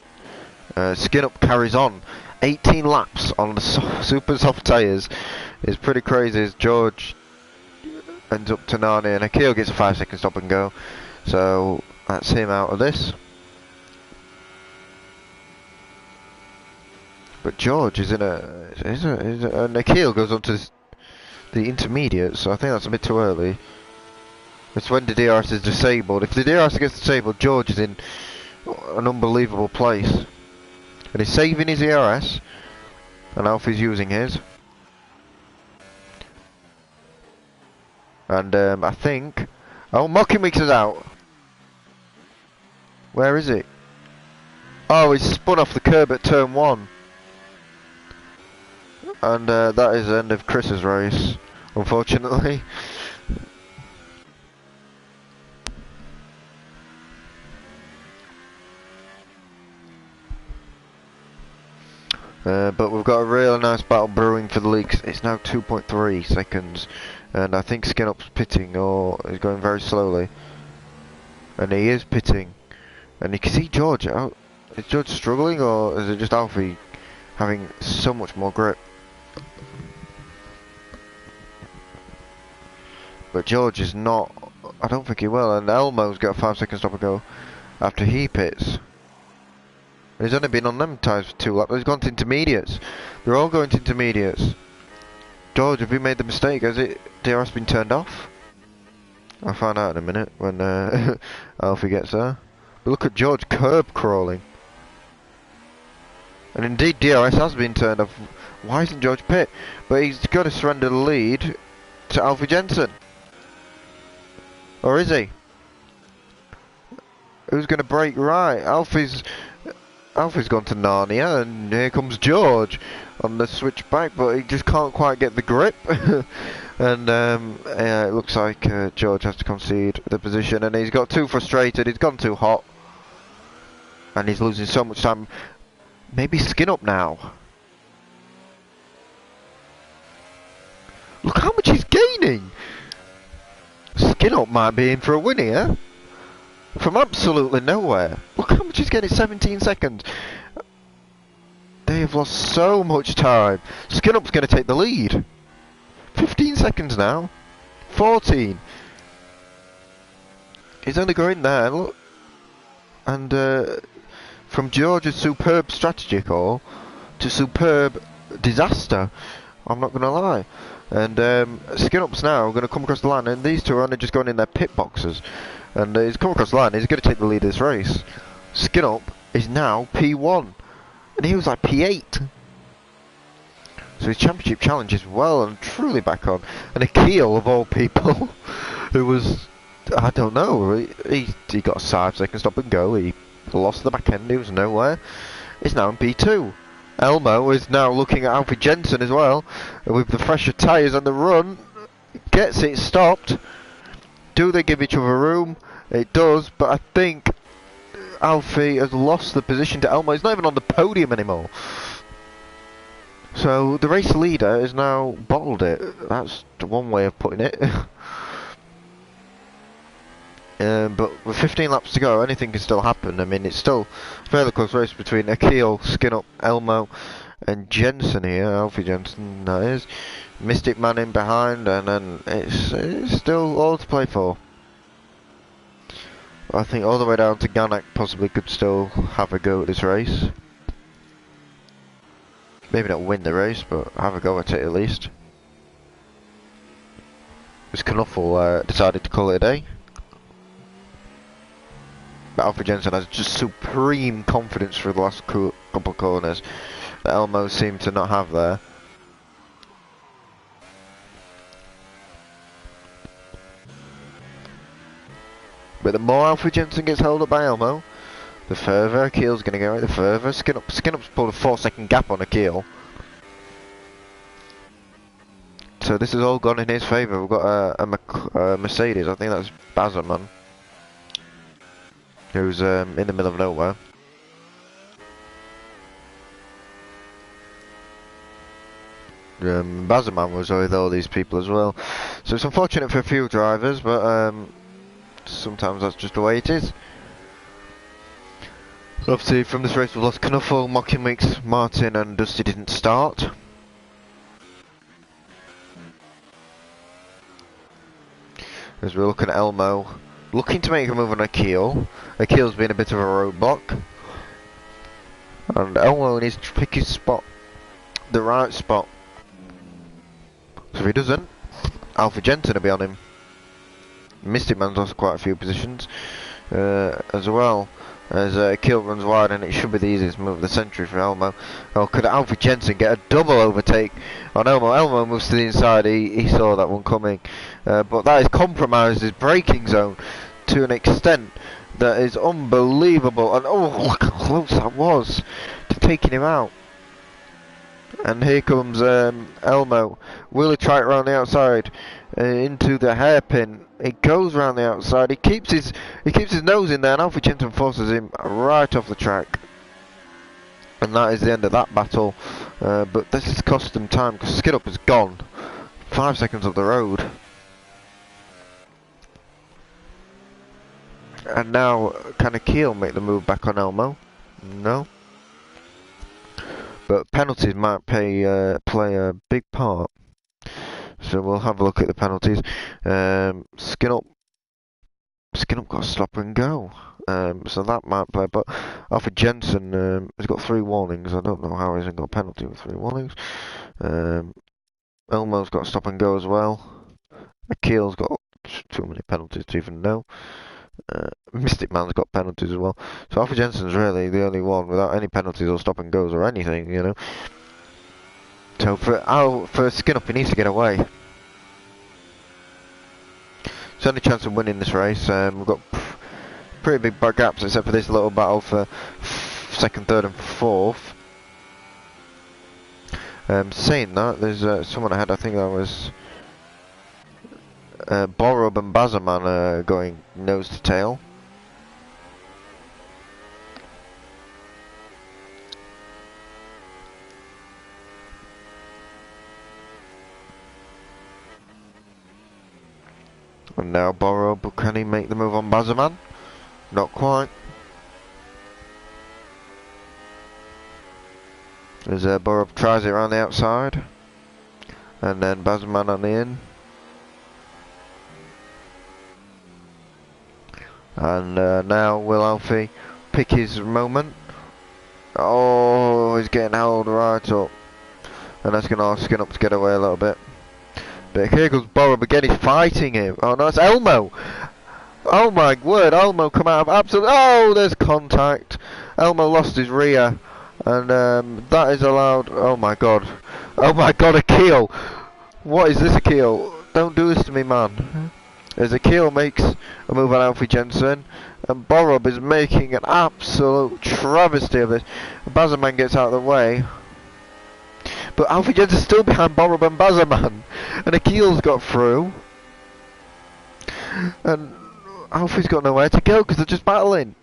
Skin Up carries on. 18 laps on the super soft tyres is pretty crazy as George ends up to Nani and Akil gets a 5-second stop and go. So that's him out of this. But George is in and Akil goes on to the intermediate, so I think that's a bit too early. It's when the DRS is disabled. If the DRS gets disabled, George is in an unbelievable place. And he's saving his ERS, and Alfie's using his. And I think... Oh, Mocking Weeks is out. Where is it? Oh, he's spun off the curb at turn 1. And that is the end of Chris's race, unfortunately. But we've got a really nice battle brewing for the league. It's now 2.3 seconds. And I think Skin Up's pitting, or he's going very slowly. And he is pitting. And you can see George out. Is George struggling, or is it just Alfie having so much more grip? But George is not. I don't think he will. And Elmo's got a 5-second stop and go after he pits. He's only been on them tyres for 2 laps. He's gone to intermediates. They're all going to intermediates. George, have you made the mistake? Has it DRS been turned off? I'll find out in a minute when Alfie gets there. But look at George curb crawling. And indeed DRS has been turned off. Why isn't George pit? But he's got to surrender the lead to Alfie Jensen. Or is he? Who's going to break right? Alfie's gone to Narnia, and here comes George on the switchback, but he just can't quite get the grip. And it looks like George has to concede the position, and he's got too frustrated, he's gone too hot. And he's losing so much time. Maybe Skin Up now. Look how much he's gaining! Skin Up might be in for a win here. From absolutely nowhere. Look how much he's getting, 17 seconds. They have lost so much time. Skin Up's going to take the lead. 15 seconds now. 14. He's only going there, look. And from George's superb strategy call to superb disaster, I'm not going to lie. And Skin Up's now going to come across the line, and these two are only just going in their pit boxes. And he's come across the line, he's going to take the lead of this race. Skin Up is now P1. And he was like P8. So his championship challenge is well and truly back on. And Akil, of all people, who was, I don't know, he got a 5-second stop and go. He lost the back end, he was nowhere. He's now in P2. Elmo is now looking at Alfie Jensen as well. With the fresher tyres on the run. Gets it stopped. Do they give each other room? It does, but I think Alfie has lost the position to Elmo. He's not even on the podium anymore. So the race leader is now bottled it. That's one way of putting it. But with 15 laps to go, anything can still happen. I mean, it's still a fairly close race between Akil, Skin Up, Elmo, and Jensen here. Alfie Jensen, that is. Mystic Man in behind, and then it's still all to play for. I think all the way down to Ganak possibly could still have a go at this race. Maybe not win the race, but have a go at it at least. As Knuffle decided to call it a day. But Alfie Jensen has just supreme confidence for the last couple of corners that Elmo seemed to not have there. But the more Alfie Jensen gets held up by Elmo, the further Akil's going to go, the further Skin Up's pulled a 4-second gap on Akil. So this has all gone in his favour. We've got a Mercedes, I think that's Bazerman, who's in the middle of nowhere. Bazerman was with all these people as well. So it's unfortunate for a few drivers, but sometimes that's just the way it is. Obviously, from this race we've lost Knuffle, Mockingmix, Martin and Dusty didn't start. As we're looking at Elmo, looking to make a move on Akil. Akil's been a bit of a roadblock. And Elmo needs to pick his spot, the right spot. So if he doesn't, Alpha Jensen will be on him. Mystic Man's lost quite a few positions as well. As Akil runs wide, and it should be the easiest move of the century for Elmo. Oh, could Alpha Jensen get a double overtake on Elmo? Elmo moves to the inside, he saw that one coming. But that has compromised his braking zone to an extent that is unbelievable. And oh, look how close that was to taking him out. And here comes Elmo. Will he try it around the outside into the hairpin? He goes round the outside. He keeps his nose in there, and Alpha Jensen forces him right off the track. And that is the end of that battle. But this has cost them time because Skid Up is gone. 5 seconds up the road. And now, can Akil make the move back on Elmo? No. But penalties might play a big part. So we'll have a look at the penalties. Skin up got a stop and go. So that might play. But Alfred Jensen has got 3 warnings. I don't know how he hasn't got a penalty with 3 warnings. Elmo's got a stop and go as well. Akil's got too many penalties to even know. Mystic Man's got penalties as well. So Alfred Jensen's really the only one without any penalties or stop and goes or anything, you know. So for Skin Up, he needs to get away. It's the only chance of winning this race. We've got pretty big gaps, except for this little battle for 2nd, 3rd and 4th. Saying that, there's someone ahead. I think that was Borub and Bazerman going nose to tail. And now Borub, can he make the move on Bazerman? Not quite. As Borub tries it around the outside. And then Bazerman on the in. And now will Alfie pick his moment? Oh, he's getting held right up. And that's going to ask Skin Up to get away a little bit. But here goes Borub again, he's fighting him. Oh no, it's Elmo! Oh my word, Elmo come out of absolute... Oh, there's contact. Elmo lost his rear. And that is allowed... Oh my god. Oh my god, Akil! What is this, Akil? Don't do this to me, man. As Akil makes a move on Alfie Jensen. And Borub is making an absolute travesty of this. Bazerman gets out of the way. But Alfie Jensen's still behind Borub and Bazerman. And Akil's got through. And Alfie's got nowhere to go because they're just battling.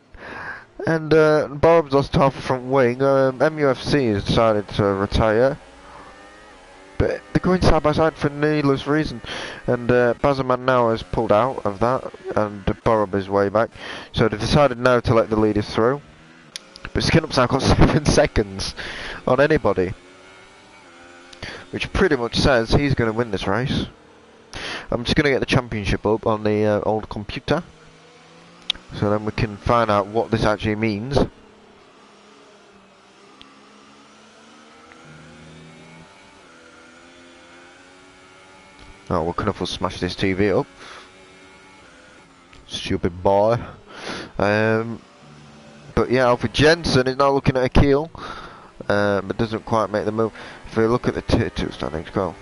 And Borub's lost half the front wing. MUFC has decided to retire. But they're going side by side for needless reason. And Bazerman now has pulled out of that. And Borub is way back. So they've decided now to let the leaders through. But Skin Up's now got 7 seconds on anybody. Which pretty much says he's going to win this race. I'm just going to get the championship up on the old computer. So then we can find out what this actually means. Oh, well, Knuffle smashed this TV up. Stupid boy. But yeah, Alfred Jensen is now looking at Akil. But doesn't quite make the move. If we look at the tier 2 standings, go.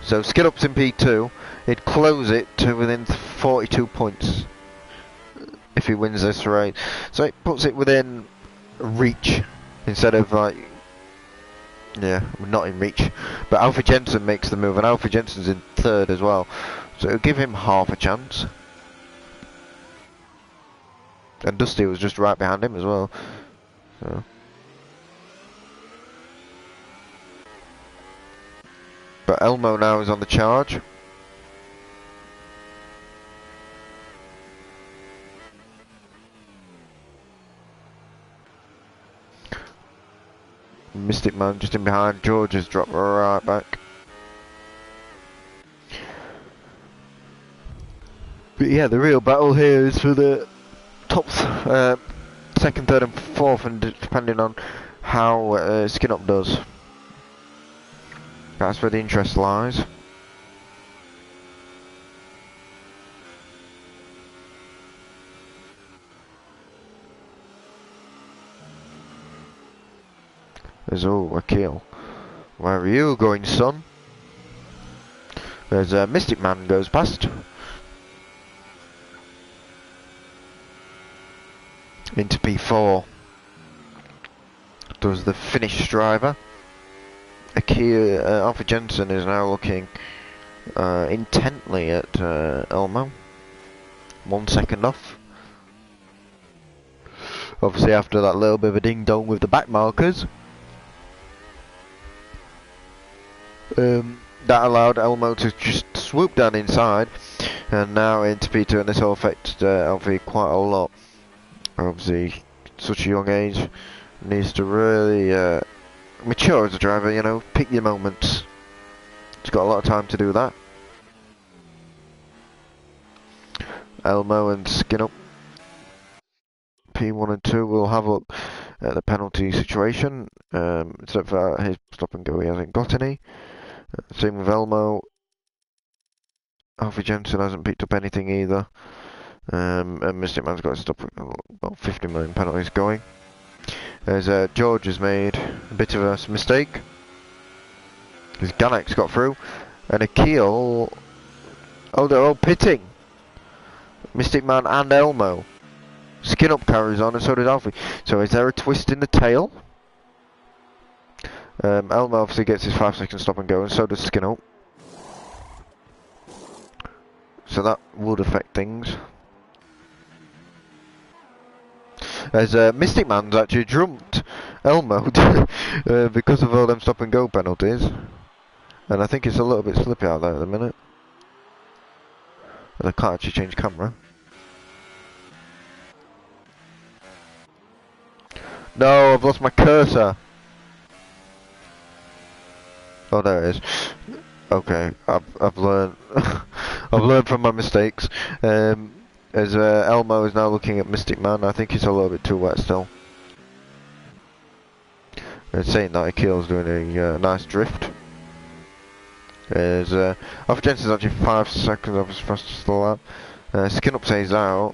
So Skid Up's in P2. He'd close it to within 42 points if he wins this race. So it puts it within reach instead of like, yeah, not in reach. But Alfred Jensen makes the move, and Alfred Jensen's in 3rd as well. So it'll give him half a chance. And Dusty was just right behind him as well. So. But Elmo now is on the charge. Mystic Man just in behind. George has dropped right back. But yeah, the real battle here is for the top second, third and fourth, and depending on how Skin Up does. That's where the interest lies. There's a kill. Where are you going, son? There's a Mystic Man goes past. Into P4. Does the Finnish driver. Alfie Jensen is now looking intently at Elmo. 1 second off. Obviously after that little bit of a ding dong with the back markers. That allowed Elmo to just swoop down inside, and now into P2, and this will affect Alfie quite a lot. Obviously, such a young age, needs to really mature as a driver, you know, pick your moments. He's got a lot of time to do that. Elmo and Skin Up. P1 and 2 will have a look at the penalty situation. Except for his stop and go, he hasn't got any. Same with Elmo. Alfie Jensen hasn't picked up anything either. And Mystic Man's got to stop about 50 million penalties going. As George has made a bit of a mistake. His Ganak's got through. And Akil. Oh, they're all pitting. Mystic Man and Elmo. Skin Up carries on, and so did Alfie. So is there a twist in the tail? Elmo obviously gets his 5-second stop and go, and so does Skin Up. So that would affect things. As Mystic Man's actually jumped Elmo because of all them stop and go penalties. And I think it's a little bit slippy out there at the minute. And I can't actually change camera. No, I've lost my cursor. Oh, there it is. Okay, I've learned. I've learned from my mistakes. As Elmo is now looking at Mystic Man, I think he's a little bit too wet still. Saying that, Akil's doing a nice drift. As Alpha Jensen's actually 5 seconds off his fastest lap. Skin Up stays out.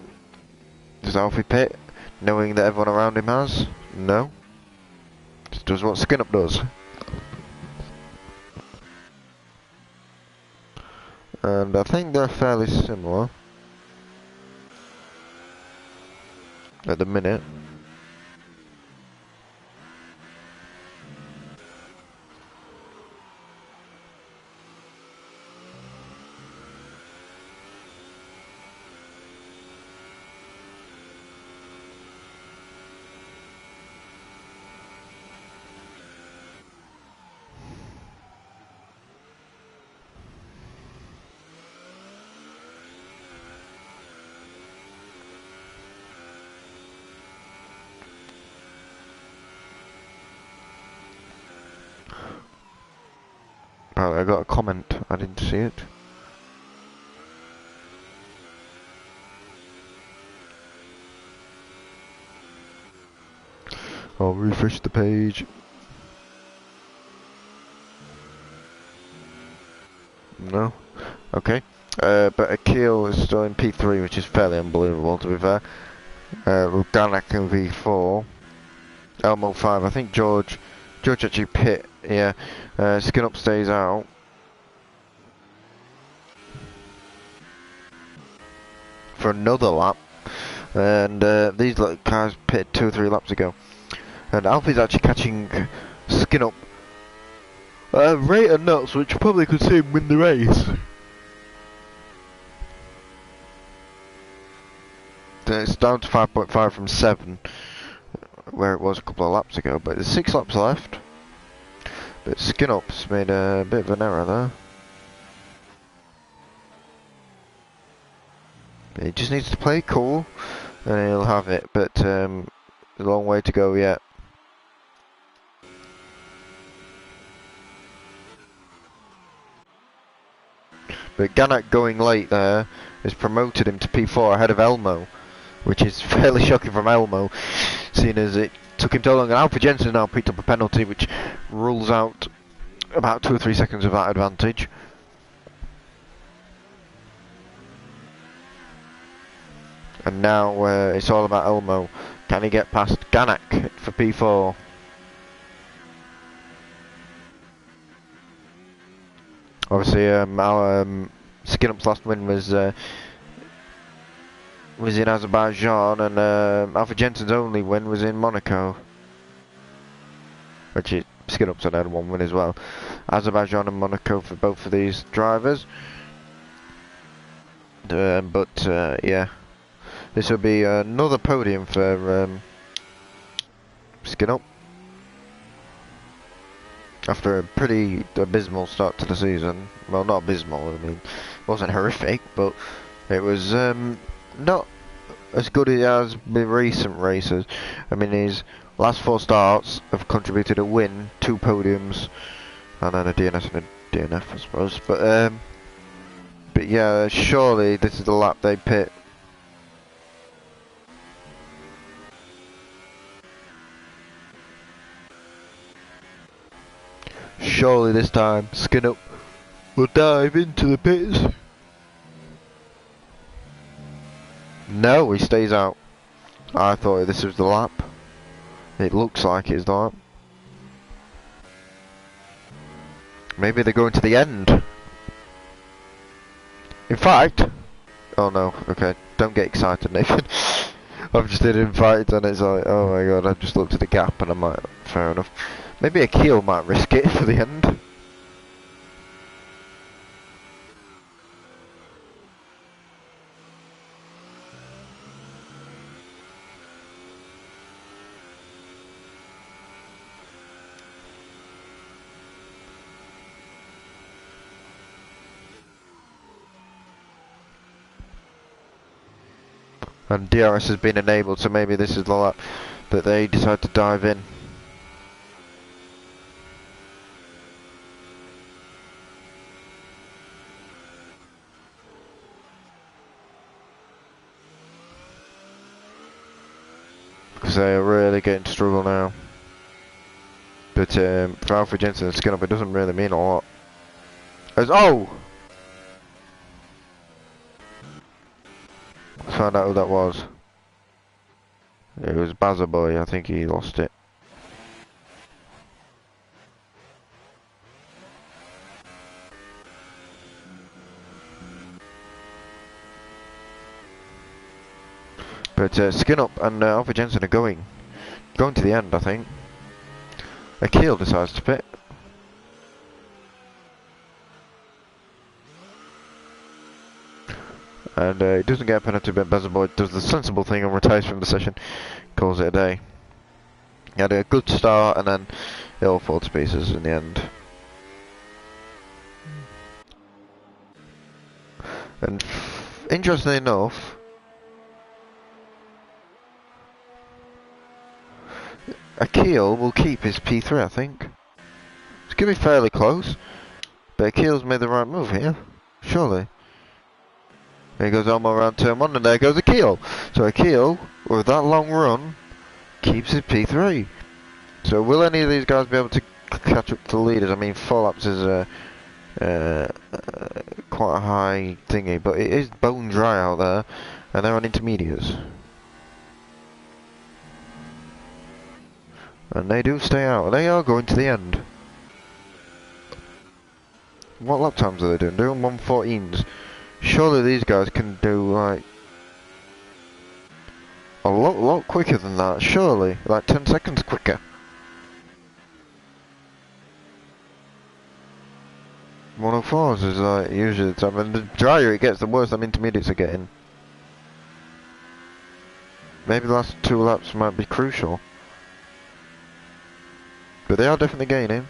Does Alfie pit, knowing that everyone around him has? No. Just does what Skin Up does. And I think they're fairly similar at the minute. I got a comment, I didn't see it. I'll refresh the page. No? Okay. But Akil is still in P3, which is fairly unbelievable to be fair. Danak in V4. Elmo 5, I think George actually pit, yeah. Skin Up stays out. For another lap. And these little cars pitted 2 or 3 laps ago. And Alfie's actually catching Skin Up rate of knots, which probably could see him win the race. Then it's down to 5.5 from 7, where it was a couple of laps ago, but there's 6 laps left. But Skin Up's made a bit of an error there. But he just needs to play cool, and he'll have it. But a long way to go yet. But Ganak going late there has promoted him to P4 ahead of Elmo, which is fairly shocking from Elmo, seeing as it took him so long. And Alfred Jensen now picked up a penalty, which rules out about 2 or 3 seconds of that advantage. And now it's all about Elmo. Can he get past Ganak for P4? Obviously, our Skin Up's last win was in Azerbaijan, and Alfred Jensen's only win was in Monaco. Which Skin Up's had one win as well. Azerbaijan and Monaco for both of these drivers. Yeah, this will be another podium for Skin Up. After a pretty abysmal start to the season. Well, not abysmal, I mean, it wasn't horrific, but it was not as good as the recent races. I mean, his last 4 starts have contributed a win, 2 podiums, and then a DNS and a DNF, I suppose. But yeah, surely this is the lap they pit. Surely this time, Skin Up will dive into the pits. No, he stays out. I thought this was the lap. It looks like it's the lap. Maybe they're going to the end. In fact, oh no, okay, don't get excited, Nathan. I've just did invite and it's like, oh my god, I've just looked at the gap and I'm like, fair enough. Maybe a keel might risk it for the end. And DRS has been enabled, so maybe this is the lap that they decide to dive in. Because they are really getting to struggle now. But for Alfred Jensen and Skin Up, it doesn't really mean a lot. Oh! Let's find out who that was. It was Bazaboy, I think he lost it. But Skin Up and Alfred Jensen are going to the end, I think. Akil decides to pit. And he doesn't get a penalty, but Bazaboy does the sensible thing and retires from the session. Calls it a day. He had a good start and then it all fell to pieces in the end. And interestingly enough, Akil will keep his P3, I think. It's going to be fairly close, but Akil's made the right move here, surely. There goes Elmo around turn 1, and there goes Akil. So Akil, with that long run, keeps his P3. So will any of these guys be able to catch up to the leaders? I mean, 4 laps is quite a high thingy, but it is bone dry out there, and they're on intermediates. And they do stay out. They are going to the end. What lap times are they doing? They're doing 1:14s. Surely these guys can do like a lot quicker than that. Surely, like 10 seconds quicker. One of fours is like usually the time, and the drier it gets, the worse them intermediates are getting. Maybe the last 2 laps might be crucial. But they are definitely gaining.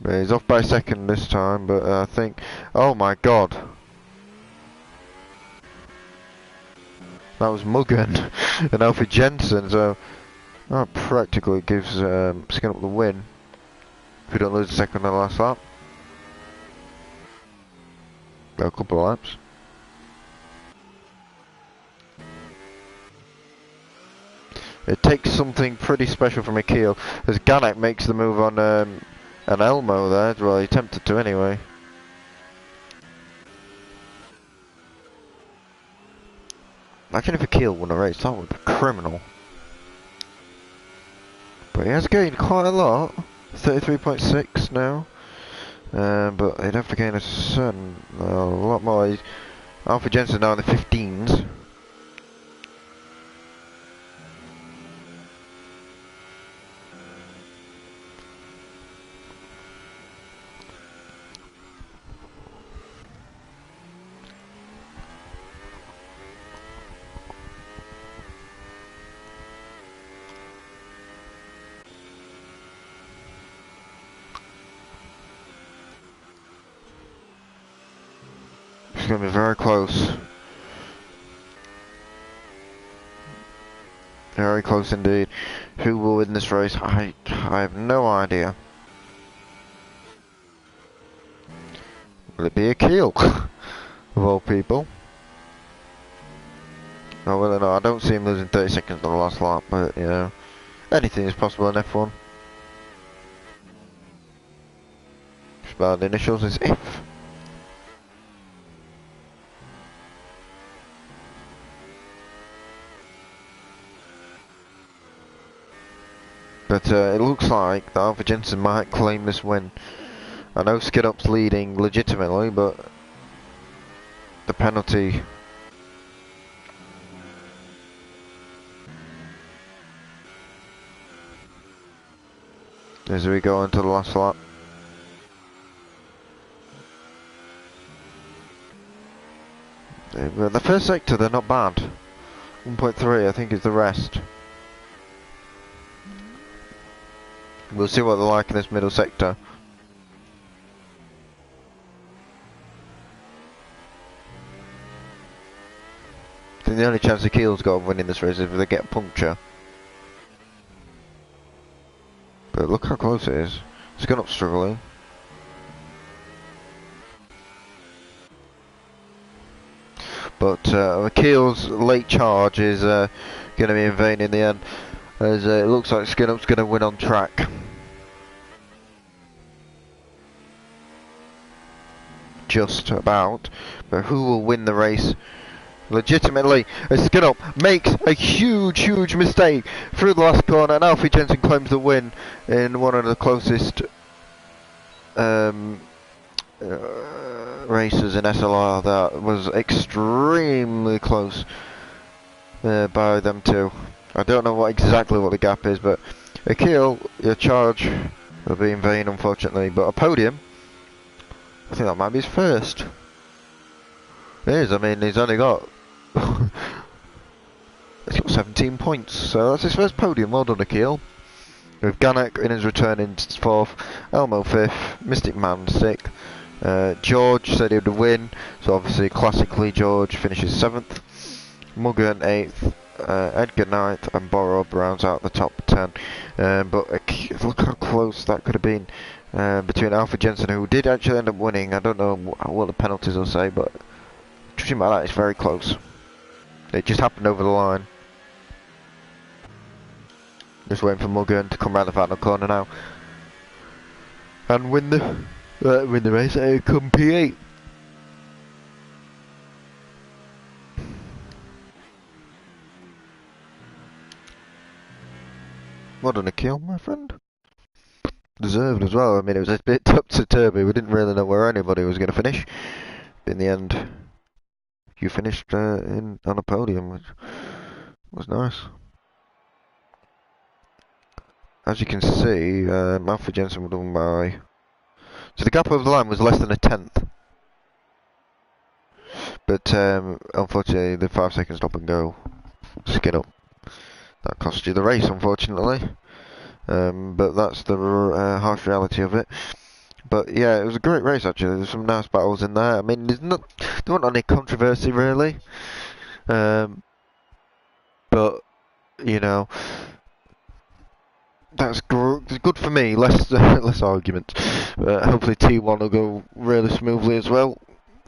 Yeah, he's off by a second this time, but I think... Oh my god! That was Mugen and Alfie Jensen, so that practically gives Skin Up the win if we don't lose a second on the last lap. Got a couple of laps. It takes something pretty special from Akil, as Ganak makes the move on an Elmo there. Well, he attempted to anyway. Imagine if Akil won a race, that would be criminal. But he has gained quite a lot, 33.6 now. But he'd have to gain a lot more. Alfie Jensen now in the 15s. It's going to be very close. Very close indeed. Who will win this race? I have no idea. Will it be Akil? Of all people. No, well, no, I don't see him losing 30 seconds on the last lap, but, you know, anything is possible in F1. Just about the initials is if. But it looks like that Alfie Jensen might claim this win. I know Skid Up's leading legitimately, but the penalty... As we go into the last lap. The first sector, they're not bad. 1.3 I think is the rest. We'll see what they're like in this middle sector. I think the only chance Akil's got of winning this race is if they get a puncture. But look how close it is. It's gone up struggling. But Akil's late charge is going to be in vain in the end, as it looks like Skin Up's going to win on track. Just about. But who will win the race? Legitimately, as Skin Up makes a huge mistake through the last corner, and Alfie Jensen claims the win in one of the closest races in SLR. That was extremely close by them two. I don't know exactly what the gap is, but Akil, your charge will be in vain, unfortunately. But a podium, I think that might be his first. It is. I mean, he's only got he's got 17 points, so that's his first podium. Well done, Akil. With Ganak in his return in 4th, Elmo 5th, Mystic Man 6th. George said he would win, so obviously classically George finishes 7th. Mugen 8th, Edgar 9th, and Borob rounds out the top 10. But look how close that could have been between Alfie Jensen, who did actually end up winning. I don't know what the penalties will say, but judging by that, it's very close. It just happened over the line. Just waiting for Mugen to come round the final corner now and win the race. Come P8. Well done, Akil, my friend. Deserved as well. I mean, it was a bit topsy-turvy. We didn't really know where anybody was going to finish. In the end, you finished on a podium, which was nice. As you can see, Alfie Jensen was done by... So the gap over the line was less than a tenth. But unfortunately, the 5 second stop and go skid up. That cost you the race, unfortunately. But that's the harsh reality of it. But yeah, it was a great race actually. There's some nice battles in there. I mean, there wasn't any controversy really. Um, but you know, good for me. Less less argument. Hopefully T1 will go really smoothly as well.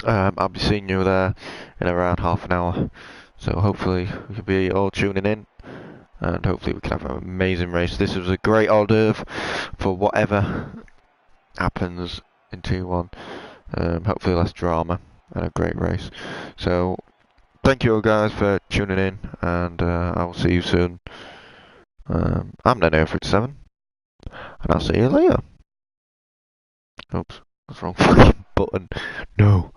I'll be seeing you there in around half an hour. So hopefully we can be all tuning in, and hopefully we can have an amazing race. This was a great hors d'oeuvre for whatever happens in T1. Hopefully less drama and a great race. So thank you all guys for tuning in, and I will see you soon. I'm Nano37, and I'll see you later. Oops, that's the wrong fucking button. No.